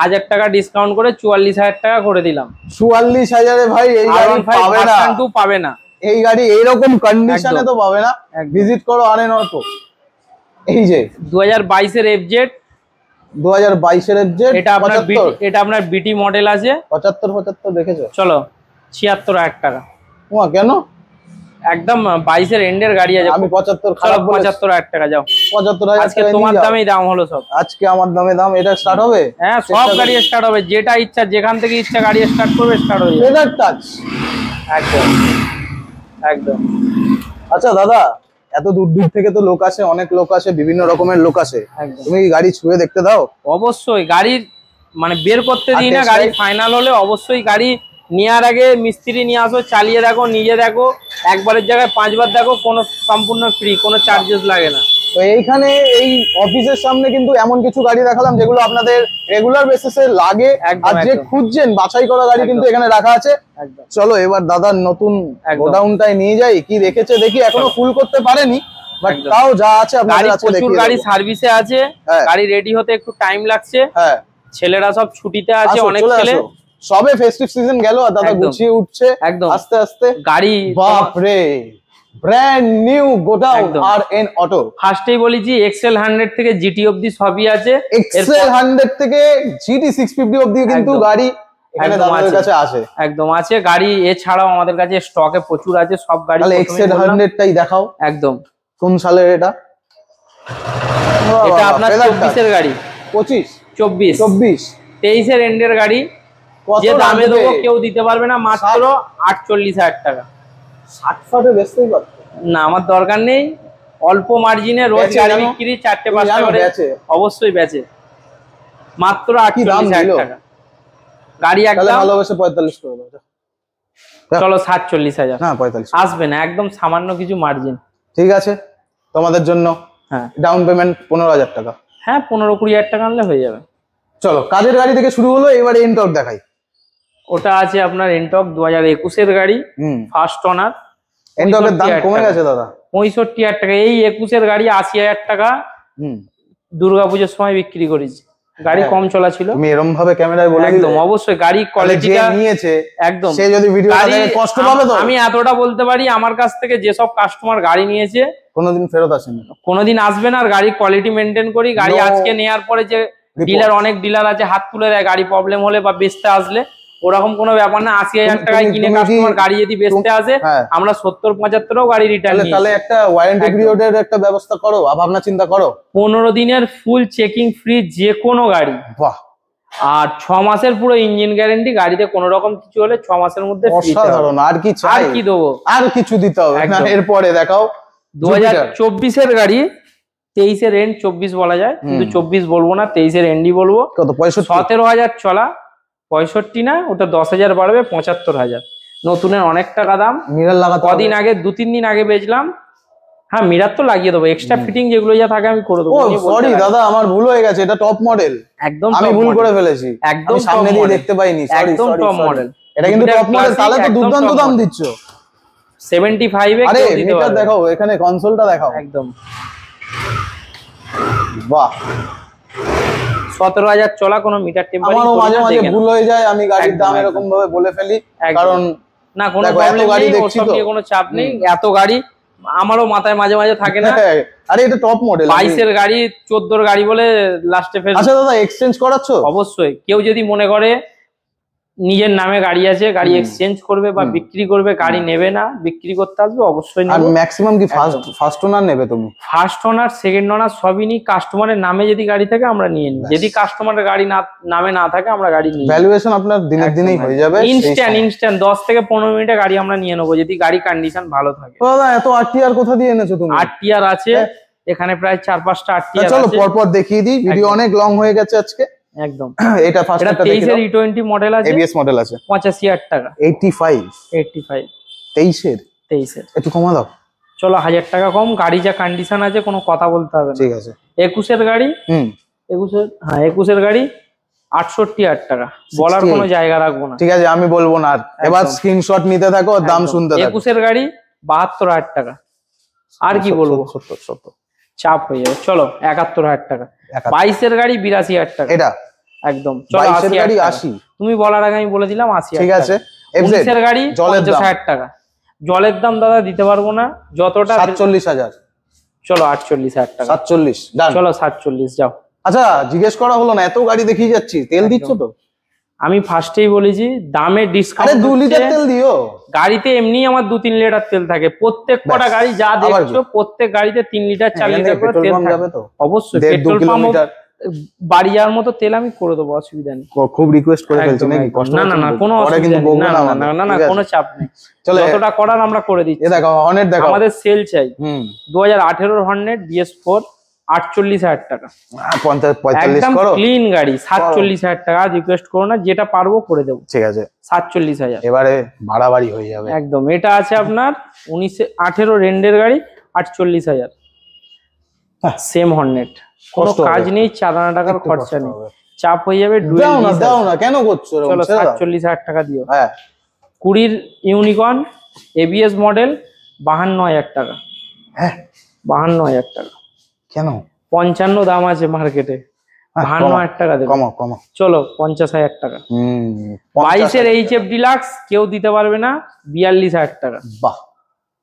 1000 টাকা ডিসকাউন্ট করে 44,000 টাকা করে দিলাম। 44,000 ভাই এই গাড়ি পাবে না, পাবে না। এই গাড়ি এইরকম কন্ডিশনে তো পাবে না। ভিজিট করো আরএন অটো। এই যে 2022 এর এফজেড, 2022 এর এফজেড, এটা আপনার বিটি মডেল আছে। 75 দেখেছো? চলো 76,000 টাকা। ওমা কেন? একদম 22 এর এন্ডের গাড়ি আছে। আমি 75 খারাপ বলে 75,000 টাকা। যাও 75,000 আজকে তোমার দামেই দাম হলো সব। আজকে আমার দামে দাম। এটা স্টার্ট হবে? হ্যাঁ, সব গাড়ি স্টার্ট হবে, যেটা ইচ্ছা যেখান থেকে ইচ্ছা গাড়ি স্টার্ট করবে, স্টার্ট হয়ে যাবে। লেদার টাচ, একদম একদম। আচ্ছা দাদা, এত দূর দূর থেকে তো লোক আসে, অনেক লোক আসে, বিভিন্ন রকমের লোক আসে, তুমি কি গাড়ি ছুঁয়ে দেখতে দাও? অবশ্যই, গাড়ির মানে বের করতে দিই না, গাড়ি ফাইনাল হলে অবশ্যই গাড়ি নেওয়ার আগে মিস্ত্রি নিয়ে আসো, চালিয়ে দেখো, নিজে দেখো, একবারের জায়গায় 5 বার দেখো, কোনো সম্পূর্ণ ফ্রি, কোনো চার্জেস লাগে না। তো এইখানে এই অফিসের সামনে কিন্তু এমন কিছু গাড়ি দেখালাম যেগুলো আপনাদের রেগুলার বেসিসে লাগে, আর যে খুঁজছেন বাছাই করা গাড়ি কিন্তু এখানে রাখা আছে। চলো এবার দাদার নতুন গোডাউনটায় নিয়ে যাই, কি রেখেছে দেখি। এখনো ফুল করতে পারেনি, বাট তাও যা আছে আপনাদের আজকে দেখিয়ে দেব। গাড়ি সার্ভিসে আছে, গাড়ি রেডি হতে একটু টাইম লাগছে। হ্যাঁ, ছেলেরা সব ছুটিতে আছে, অনেক ছেলে সবে ফেস্টিভ সিজন গেল আর দাদা গুছিয়ে উঠছে আস্তে আস্তে গাড়ি। বাপ রে, brand new godown R auto. ফার্স্টেই বলেছি এক্সেল 100 থেকে জিটি অবধি সবই আছে। এক্সেল 100 থেকে জিটি 650 অবধি কিন্তু গাড়ি এখানে দাদাদের কাছে আছে। একদম আছে গাড়ি, এছাড়াও আমাদের কাছে স্টকে প্রচুর আছে সব গাড়ি। তাহলে এক্সেল 100 টাই দেখাও। একদম। কোন সালের এটা? এটা আপনার 24 এর গাড়ি। 25 24 23 এর এন্ডের গাড়ি। যে দামে দেবো কেউ দিতে পারবে না, মাত্র 48,000 টাকা। 60 বেচতেই পারতো না, আমার দরকার নেই। অল্প মার্জিনে রোজ গাড়ি বিক্রি, 4-5টা করে অবশ্যই বেচে। মাত্র 48,000 টাকা গাড়ি। একদম ভালোবেসে 45 করে দাও। চলো 47,000। না 45 আসবে না, একদম সামান্য কিছু মার্জিন। ঠিক আছে তোমাদের জন্য। হ্যাঁ, ডাউন পেমেন্ট 15,000 টাকা। হ্যাঁ, 15-20,000 টাকা আনলে হয়ে যাবে। চলো কাজের গাড়ি থেকে শুরু হলো, এবারে এনটক দেখাই। ওটা আছে আপনার এনটক 2021 এর গাড়ি, ফার্স্ট ওনার। এনটকের দাম কমে গেছে দাদা, 65,000 টাকা। এই 21 এর গাড়ি 80,000 টাকা দুর্গাপূজার সময় বিক্রি করেছি। গাড়ি কম চলা ছিল। তুমি এরকম ভাবে ক্যামেরায় বলে দিলে। একদম অবশ্যই, গাড়ি কোয়ালিটিটা নিয়েছে একদম। সে যদি ভিডিও দেখে কষ্ট পাবে তো। আমি এতটা বলতে পারি, আমার কাছ থেকে যেসব কাস্টমার গাড়ি নিয়েছে কোনোদিন ফেরত আসেনি, কোনোদিন আসবে না। আর গাড়ির কোয়ালিটি মেনটেন করি। গাড়ি আজকে নেওয়ার পরে যে ডিলার, অনেক ডিলার আছে হাত তুলে দেয় গাড়ি প্রবলেম হলে বা বেচতে আসলে, ওরকম কোনো ব্যাপার না। 80,000 টাকায় কিনে কাস্টমার গাড়ি যদি বেচতে আসে, আমরা 70-75ও গাড়ি রিটার্ন নিই। তাহলে একটা ওয়ারেন্টি পিরিয়ডের একটা ব্যবস্থা করো, ভাবনা চিন্তা করো। 15 দিনের ফুল চেকিং ফ্রি যে কোনো গাড়ি। বাহ। আর 6 মাসের পুরো ইঞ্জিন গ্যারান্টি। গাড়িতে কোনো রকম কিছু হলে 6 মাসের মধ্যে অসাধারণ। আর কি চাই? আর কি দেবো? আর কিছু দিতে হবে না। এরপরে দেখাও 2024 এর গাড়ি। 23 এর এন্ড 24 বলা যায়, কিন্তু 24 বলবো না, 23 এর এন্ডই বলবো। কত? 17,000 চলা। 65 না, ওটা 10,000 বাড়বে, 75,000। নতুনের অনেক টাকা দাম। মিরর লাগাতে কদিন আগে, 2-3 দিন আগে বেচলাম। হ্যাঁ, মিরর তো লাগিয়ে দেবো। এক্সট্রা ফিটিং যেগুলো যা থাকে আমি করে দেবো। সরি দাদা, আমার ভুল হয়ে গেছে। এটা টপ মডেল। একদম আমি ভুল করে ফেলেছি। একদম সামনে দিয়ে দেখতে পাইনি। একদম টপ মডেল। এটা কিন্তু টপ মডেল। তাহলে তো দুর্দান্ত দাম দিচ্ছ। 75 এ আরে মিটার দেখাও, এখানে কনসোলটা দেখাও। একদম বাহ। 17,000 চলা, কোনো মিটার টেম্পারিং আমারও মাঝে মাঝে ভুল হয়ে যায়, আমি গাড়ির দাম এরকম ভাবে বলে ফেলি। কারণ না, কোনো প্রবলেম নেই, ওসব নিয়ে কোনো চাপ নেই। এত গাড়ি আমারও মাথায় মাঝে মাঝে থাকে না। আরে এটা টপ মডেল। 22 এর গাড়ি, 14 এর গাড়ি বলে লাস্টে ফেল। আচ্ছা দাদা, এক্সচেঞ্জ করাচ্ছো? অবশ্যই। কেউ যদি মনে করে নিজের নামে গাড়ি আছে, গাড়ি এক্সচেঞ্জ করবে বা বিক্রি করবে, গাড়ি নেবে না, বিক্রি করতে আসবে, অবশ্যই নেব। আর ম্যাক্সিমাম কি ফার্স্ট ওনার নেবে তুমি? ফার্স্ট ওনার, সেকেন্ড ওনার সবই নিই। কাস্টমারের নামে যদি গাড়ি থাকে আমরা নিয়ে নিই। যদি কাস্টমারের গাড়ি নামে না থাকে আমরা গাড়ি নিই। ভ্যালুয়েশন আপনার দিনের দিনেই হয়ে যাবে। ইনস্ট্যান্ট 10 থেকে 15 মিনিটে গাড়ি আমরা নিয়ে নেবো, যদি গাড়ি কন্ডিশন ভালো থাকে। দাদা এত আরটিআর কোথা দিয়ে এনেছো তুমি? আরটিআর আছে এখানে প্রায় 4-5টা আরটিআর আছে। চলো পরপর দেখিয়ে দিই, ভিডিও অনেক লং হয়ে গেছে আজকে। একদম। এটা ফার্স্ট একটা 23 এর E20 মডেল আছে, এবিএস মডেল আছে, 85,000 টাকা। 85 23 এর একটু কমা দাও। চলো 1000 টাকা কম। গাড়ি যা কন্ডিশন আছে কোনো কথা বলতে হবে না। ঠিক আছে। 21 এর গাড়ি, 21 এর গাড়ি 68,000 টাকা। বলার কোনো জায়গা রাখবো না। ঠিক আছে, আমি বলবো না। এবার স্ক্রিনশট নিতে থাকো, দাম শুনতে থাকো। 21 এর গাড়ি 72,000 টাকা। আর কি বলবো, 70 চাপ হয়ে যাবে। চলো 71,000 টাকা। 22 এর গাড়ি 82,000 টাকা। এটা একদম। চলো 80,000 তুমি বলার আগে আমি বলে দিলাম 80,000। ঠিক আছে। 19 এর গাড়ি 50,000 টাকা। জলের দাম দাদা দিতে পারবো না, যতটা 47,000। চলো 48,000 টাকা। 47 চলো 47 যাও। আচ্ছা, জিজ্ঞেস করা হলো না, এত গাড়ি দেখিয়ে যাচ্ছি, তেল দিচ্ছ তো? আমি ফার্স্টেই বলেছি দামে ডিসকাউন্ট। আরে 2 লিটার তেল দিও। গাড়িতে এমনি আমার 2-3 লিটার তেল থাকে। প্রত্যেক কটা গাড়ি যা দেখছো, প্রত্যেক গাড়িতে 3 লিটার 4 লিটার করে তেল থাকে। অবশ্যই পেট্রোল পাম্প বাড়ি যাওয়ার মতো তেল আমি করে দেবো, অসুবিধা নেই। খুব রিকোয়েস্ট করে ফেলছো নাকি? না না না, কোনো অসুবিধা নেই। না না, কোনো চাপ নেই। যতটা করার আমরা করে দিচ্ছি। দেখো হর্নেট দেখো, আমাদের সেল চাই। 2018 এর হর্নেট BS4 48,000 টাকা। 45 করো, ক্লিন গাড়ি 47,000 টাকা। রিকোয়েস্ট করো না, যেটা পারবো করে দেবো। ঠিক আছে 47,000। এবারে বাড়াবাড়ি হয়ে যাবে একদম। এটা আছে আপনার 18 রেন্ডের গাড়ি 48,000। সেম হর্নেট, কোনো কাজ নেই, 4 আনা টাকার খরচা নেই, চাপ হয়ে যাবে। দাও না কেন করছো? চলো 47,000 টাকা দিও। হ্যাঁ 20 ইউনিকর্ন এবিএস মডেল 52,000 টাকা। হ্যাঁ 52,000 টাকা কেন? 55 দাম আছে মার্কেটে, 52,000 টাকা দেবে। কমাও কমাও, চলো 50,000 টাকা। 22-এর এইচএফ ডিলাক্স কেউ দিতে পারবে না, 42,000 টাকা। বাহ,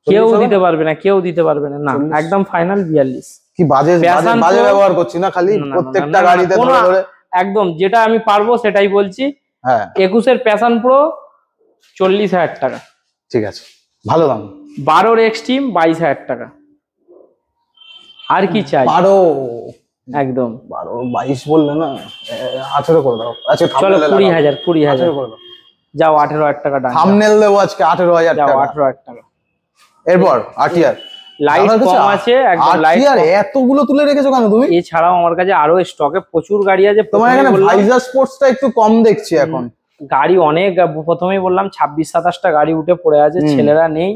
কেউ দিতে পারবে না, কেউ দিতে পারবে না, না একদম ফাইনাল 42। কি বাজে বাজে ব্যবহার করছি না খালি প্রত্যেকটা গাড়িতে ধরে ধরে। একদম যেটা আমি পারবো সেটাই বলছি। হ্যাঁ 21-এর প্যাশন প্রো 40,000 টাকা। ঠিক আছে ভালো দাম। 12-এর এক্সট্রিম 22,000 টাকা। আর কি চাই? 12 একদম 12 22 বললে না, 18 করে দাও। আচ্ছা চলো 20,000 করে দাও। যাও 18,000 টাকা ডান। থাম্বনেল দেবো আজকে 18,000 টাকা। যাও 18,000 টাকা। এরপর আরটিআর লাইট কম আছে, একদম লাইট। আর এতগুলো তুলে রেখেছো কেন তুমি? এছাড়াও আমার কাছে আরো স্টকে প্রচুর গাড়ি আছে। তোমার এখানে ভাইজার স্পোর্টসটা একটু কম দেখছি এখন। গাড়ি অনেক, প্রথমেই বললাম 26-27টা গাড়ি উঠে পড়ে আছে, ছেলেরা নেই।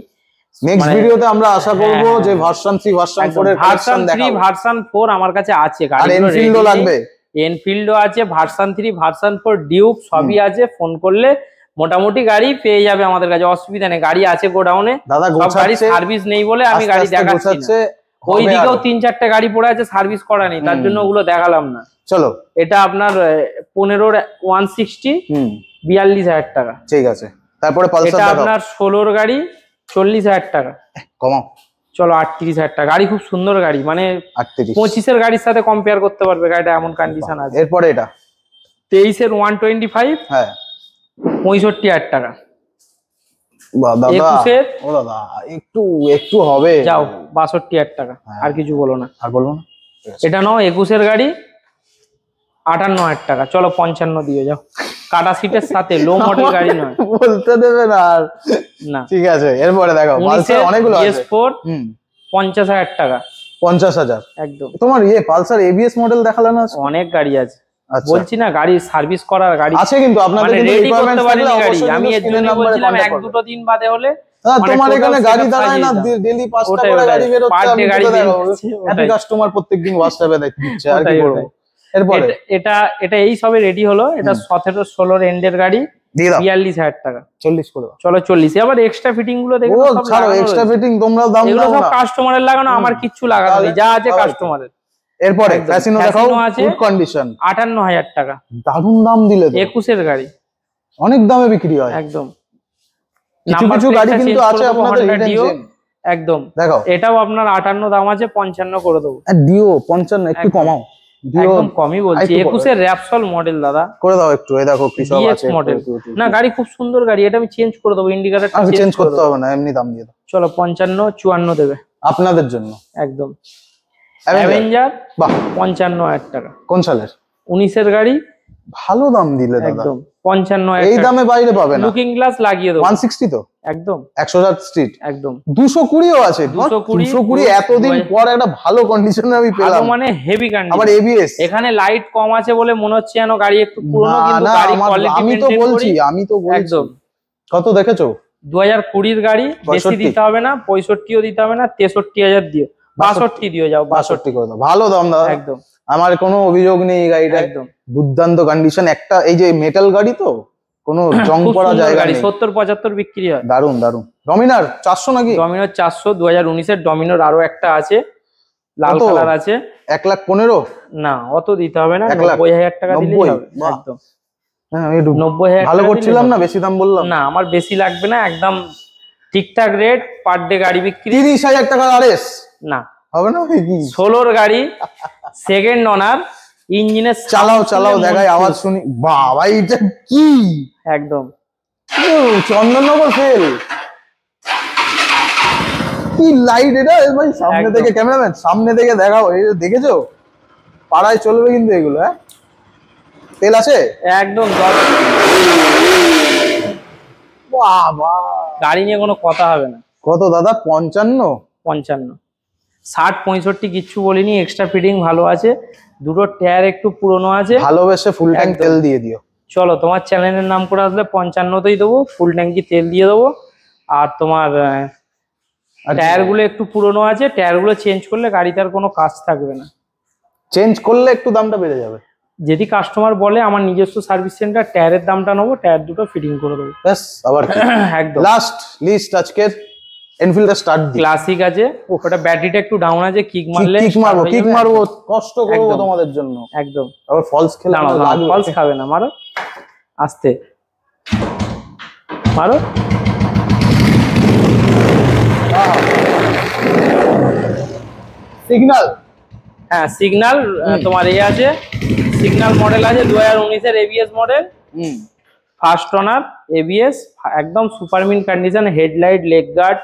নেক্সট ভিডিওতে আমরা আশা করব যে ভার্সন 3 ভার্সন 4 এর কালেকশন দেখাবো। ভার্সন 4 আমার কাছে আছে, আর এনফিল্ডও লাগবে। এনফিল্ডও আছে, ভার্সন 3 ভার্সন 4 ডিউক সবই আছে। ফোন করলে মোটামুটি গাড়ি পেয়ে যাবে আমাদের কাছে, অসুবিধা নেই। গাড়ি আছে গোডাউনে, দাদা গাড়ি সার্ভিস নেই বলে আমি গাড়ি দেখাচ্ছি না। ওই দিকেও 3-4টে গাড়ি পড়ে আছে, সার্ভিস করা নেই, তার জন্য ওগুলো দেখালাম না। চলো এটা আপনার 15-র 160 42,000 টাকা। ঠিক আছে তারপরে পালসার এটা আপনার 16-র গাড়ি 40,000 টাকা। কমাও চলো 38,000 টাকা। গাড়ি খুব সুন্দর গাড়ি, মানে 25-এর গাড়ির সাথে কম্পেয়ার করতে পারবে গাড়িটা, এমন কন্ডিশন আছে। এরপরে এটা 23-এর 125 হ্যাঁ 65,000 টাকা। দাদা 21-এর ও দাদা একটু একটু হবে, যাও 62,000 টাকা। আর কিছু বলো না, আর বলবো না। এটা নাও 21-এর গাড়ি 58,000 টাকা। চলো 55 দিয়ে যাও। কাটা সিটের সাথে, লো মডেল গাড়ি নয়, বলতে দেবে না আর না। ঠিক আছে এরপরে দেখো পালসার অনেকগুলো আছে। S4 50,000 টাকা। 50,000 একদম। তোমার পালসার এবিএস মডেল দেখালে না? অনেক গাড়ি আছে, বলছি না গাড়ি সার্ভিস করার গাড়ি আছে কিন্তু আপনাদের কিন্তু রিকোয়ারমেন্টস থাকলে অবশ্যই আমি এর জন্য বলছিলাম 1-2 দিন বাদে হলে। তোমার এখানে গাড়ি দাঁড়ায় না, ডেইলি 5টা করে গাড়ি বের হচ্ছে, আমি গাড়ি দেখাবো। হ্যাপি কাস্টমার প্রত্যেকদিন WhatsApp-এ দিচ্ছে, আর কি করব। এরপরে এটা এই সবে রেডি হলো। এটা 17-16 এন্ডের গাড়ি 42,000 টাকা। 40 করে দাও। চলো 40। আবার এক্সট্রা ফিটিং গুলো দেখো, সব ছাড়ো, এক্সট্রা ফিটিং তোমরা দাম দাও না, এগুলো সব কাস্টমারের লাগানো, আমার কিচ্ছু লাগানো নেই, যা আছে কাস্টমারের। এরপরে ফ্যাসিনো দেখাও, ফুড কন্ডিশন 58,000 টাকা। দারুণ দাম দিলে তো। 21-এর গাড়ি অনেক দামে বিক্রি হয় একদম। কিছু কিছু গাড়ি কিন্তু আছে আপনাদের একদম। দেখো এটাও আপনার 58 দাম আছে, 55 করে দেবো। ডিও 55 একটু কমাও, একদম কমই বলছি। 21-এর র‍্যাপসল মডেল দাদা, করে দাও একটু। এই দেখো কি সব আছে মডেল। না গাড়ি খুব সুন্দর গাড়ি, এটা আমি চেঞ্জ করে দেবো, ইন্ডিকেটরটা চেঞ্জ করতে হবে না, এমনি দাম দিয়ে দাও। চলো 55-54 দেবে আপনাদের জন্য একদম। অ্যাভেঞ্জার বাহ 55,000 টাকা। কোন সালের? 19-এর গাড়ি। ভালো দাম দিলে দাদা, একদম 55,000। এই দামে বাইরে পাবে না। লুকিং গ্লাস লাগিয়ে দেবো। 160 তো একদম। 107 স্ট্রিট একদম। 220ও আছে। 220 এতদিন পর একটা ভালো কন্ডিশনে আমি পেলাম, মানে হেভি কন্ডিশন। আবার এবিএস। এখানে লাইট কম আছে বলে মনে হচ্ছে যেন গাড়ি একটু পুরনো, কিন্তু গাড়ি কোয়ালিটি আমি তো বলছি একদম। কত দেখেছো? 2020-এর গাড়ি, বেশি দিতে হবে না, 65ও দিতে হবে না, 63,000 দিও, 62 দিও, যাও 62 করে দাও। ভালো দাম দাদা একদম। আমার কোনো অভিযোগ নেই, এই গাড়িটা একদম দুর্দান্ত কন্ডিশন। একটা এই যে মেটাল গাড়ি তো, কোনো জং পড়া জায়গা নেই। 70-75 বিক্রি হয়। দারুন দারুন। ডমিনার 400 নাকি? ডমিনার 400। 2019-এর ডমিনার আরো একটা আছে, লাল কালার আছে, 1,15,000। না অত দিতে হবে না, 90,000 টাকা দিলেই হবে একদম। হ্যাঁ আমি 90,000 ভালো করছিলাম না, বেশি দাম বললাম না। আমার বেশি লাগবে না, একদম ঠিকঠাক রেট। পার ডে গাড়ি বিক্রি 30,000 টাকা আরএস না হবে না? 16-র গাড়ি, সেকেন্ড ওনার, ইঞ্জিনের চালাও দেখাই আওয়াজ শুনি। বাবা এটা কি একদম চন্দননগর ফেল, কি লাইট এটা ভাই! সামনে থেকে ক্যামেরাম্যান, সামনে থেকে দেখাও। এই দেখেছো, পাড়ায় চলবে কিন্তু এগুলো। হ্যাঁ তেল আছে একদম। বাবা গাড়ি নিয়ে কোনো কথা হবে না। কত দাদা? 55? 55। 60-65 কিচ্ছু বলিনি, এক্সট্রা ফিটিং ভালো আছে, দুটো টায়ার একটু পুরনো আছে। ভালোবেসে ফুল ট্যাঙ্ক তেল দিয়ে দিও। চলো তোমার চ্যানেলের নাম করে আসলে 55তেই দেবো, ফুল ট্যাঙ্কি তেল দিয়ে দেবো। আর তোমার টায়ার গুলো একটু পুরনো আছে, টায়ার গুলো চেঞ্জ করলে গাড়িতে আর কোনো কাজ থাকবে না। চেঞ্জ করলে একটু দামটা বেড়ে যাবে। যদি কাস্টমার বলে আমার নিজস্ব সার্ভিস সেন্টার, টায়ারের দামটা নেবো, টায়ার দুটো ফিটিং করে দেবো। আবার একদম লাস্ট লিস্ট আজকের এনফিল্ডের স্টার্ট দি। ক্লাসিক আছে, ওটা ব্যাটারিটা একটু ডাউন আছে, কিক মারলে কিক মারবো, কষ্ট করব তোমাদের জন্য একদম। আবার ফলস খেলে লাগবে। ফলস খাবে না, মারো আস্তে মারো। সিগন্যাল, হ্যাঁ সিগন্যাল তোমার এই আছে, সিগন্যাল মডেল আছে 2019 এর ABS model, first owner ABS, একদম super mint condition, headlight, leg guard,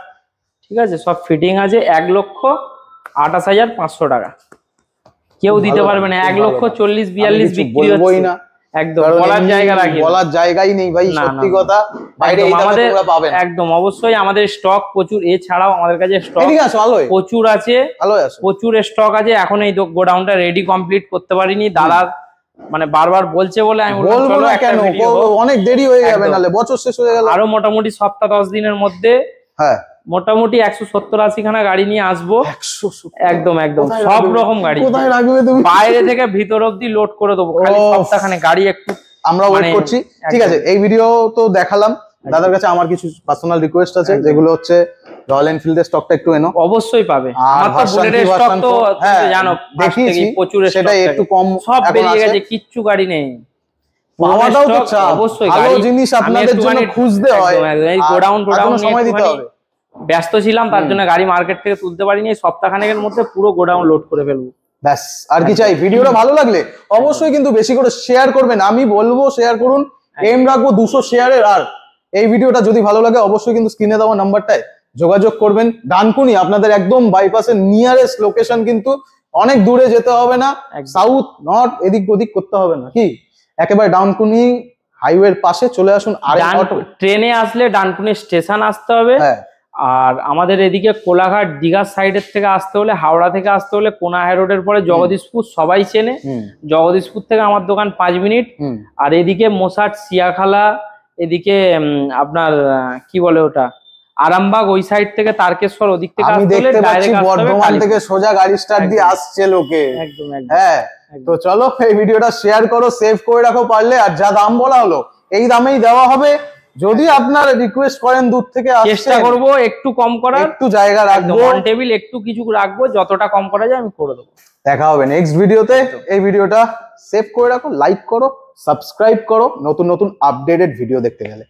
ঠিক আছে, সব ফিটিং আছে। 1,28,500 টাকা কেউ দিতে পারবে না। 1,40,42 বিক্রি হচ্ছে না, একদম বলার জায়গা রাখি, বলার জায়গাই নেই ভাই, সত্যি কথা। বাইরে এই দামে তোমরা পাবে না একদম। অবশ্যই আমাদের স্টক প্রচুর, এছাড়াও আমাদের কাছে স্টক প্রচুর আছে, প্রচুর স্টক আছে। এখন এই গোডাউনটা রেডি কমপ্লিট করতে পারিনি, দাদা মানে বারবার বলছে বলে আমি বলবো না কেন, অনেক দেরি হয়ে যাবে, নালে বছর শেষ হয়ে গেল। আরো মোটামুটি সপ্তাহ 10 দিনের মধ্যে হ্যাঁ মোটামুটি 170-80 খানা গাড়ি নিয়ে আসবো। একদম একদম সব রকম গাড়ি, কোথায় রাখবে তুমি? বাইরে থেকে ভিতর অবধি লোড করে দেবো, খালি সপ্তাহখানে গাড়ি একটু আমরা ওয়েট করছি। ঠিক আছে, এই ভিডিও তো দেখালাম, দাদার কাছে আমার কিছু পার্সোনাল রিকোয়েস্ট আছে, যেগুলো হচ্ছে রয়্যাল এনফিল্ডের স্টকটা একটু এনো, অবশ্যই পাবে। আমার তো বুলেটের স্টক তো তুমি জানো, দেখিয়েছি প্রচুর, সেটা একটু কম, সব বেরিয়ে গেছে, কিচ্ছু গাড়ি নেই। পাওয়াটাও তো চাপ, অবশ্যই ভালো জিনিস আপনাদের জন্য খুঁজতে হয়, এই গোডাউন সময় দিতে হবে। ব্যস্ত ছিলাম, তার জন্য গাড়ি মার্কেট থেকে তুলতে পারিনি। সপ্তাহখানেকের মধ্যে পুরো গোডাউন লোড করে ফেলবো, ব্যাস। আর কি চাই? ভিডিওটা ভালো লাগলে অবশ্যই কিন্তু বেশি করে শেয়ার করবেন, আমি বলবো শেয়ার করুন, এম রাখবো 200 শেয়ারের। আর এই ভিডিওটা যদি ভালো লাগে অবশ্যই কিন্তু স্ক্রিনে দেওয়া নাম্বারটায় যোগাযোগ করবেন। ডানকুনি আপনাদের একদম বাইপাসের নিয়ারেস্ট লোকেশন, কিন্তু অনেক দূরে যেতে হবে না, সাউথ নর্থ এদিক ওদিক করতে হবে না, কি একেবারে ডানকুনি হাইওয়ের পাশে চলে আসুন। আর ট্রেনে আসলে ডানকুনি স্টেশন আসতে হবে। আর আমাদের এদিকে কোলাঘাট দীঘার সাইডের থেকে আসতে হলে, হাওড়া থেকে আসতে হলে কোনাহাই রোডের পরে জগদীশপুর সবাই চেনে, জগদীশপুর থেকে আমার দোকান 5 মিনিট। আর এদিকে মোসাট, সিয়াখালা, এদিকে আপনার কি বলে ওটা আরামবাগ, ওই সাইড থেকে তারকেশ্বর, ওদিক থেকে আসতে হলে ডাইরেক্ট বর্ধমান থেকে সোজা গাড়ি স্টার্ট দিয়ে আসছে লোকে। একদম হ্যাঁ, তো চলো এই ভিডিওটা শেয়ার করো, সেভ করে রাখো পারলে। আর যা দাম বলা হলো এই দামেই দেওয়া হবে। যদি আপনারা রিকোয়েস্ট করেন দূর থেকে আসতে, চেষ্টা করব একটু কম করার, একটু জায়গা রাখবো, অন টেবিল একটু কিছু রাখবো, যতটা কম করা যায় আমি করে দেবো। দেখা হবে নেক্সট ভিডিওতে। এই ভিডিওটা সেভ করে রাখো, লাইক করো, সাবস্ক্রাইব করো নতুন নতুন আপডেটেড ভিডিও দেখতে গেলে।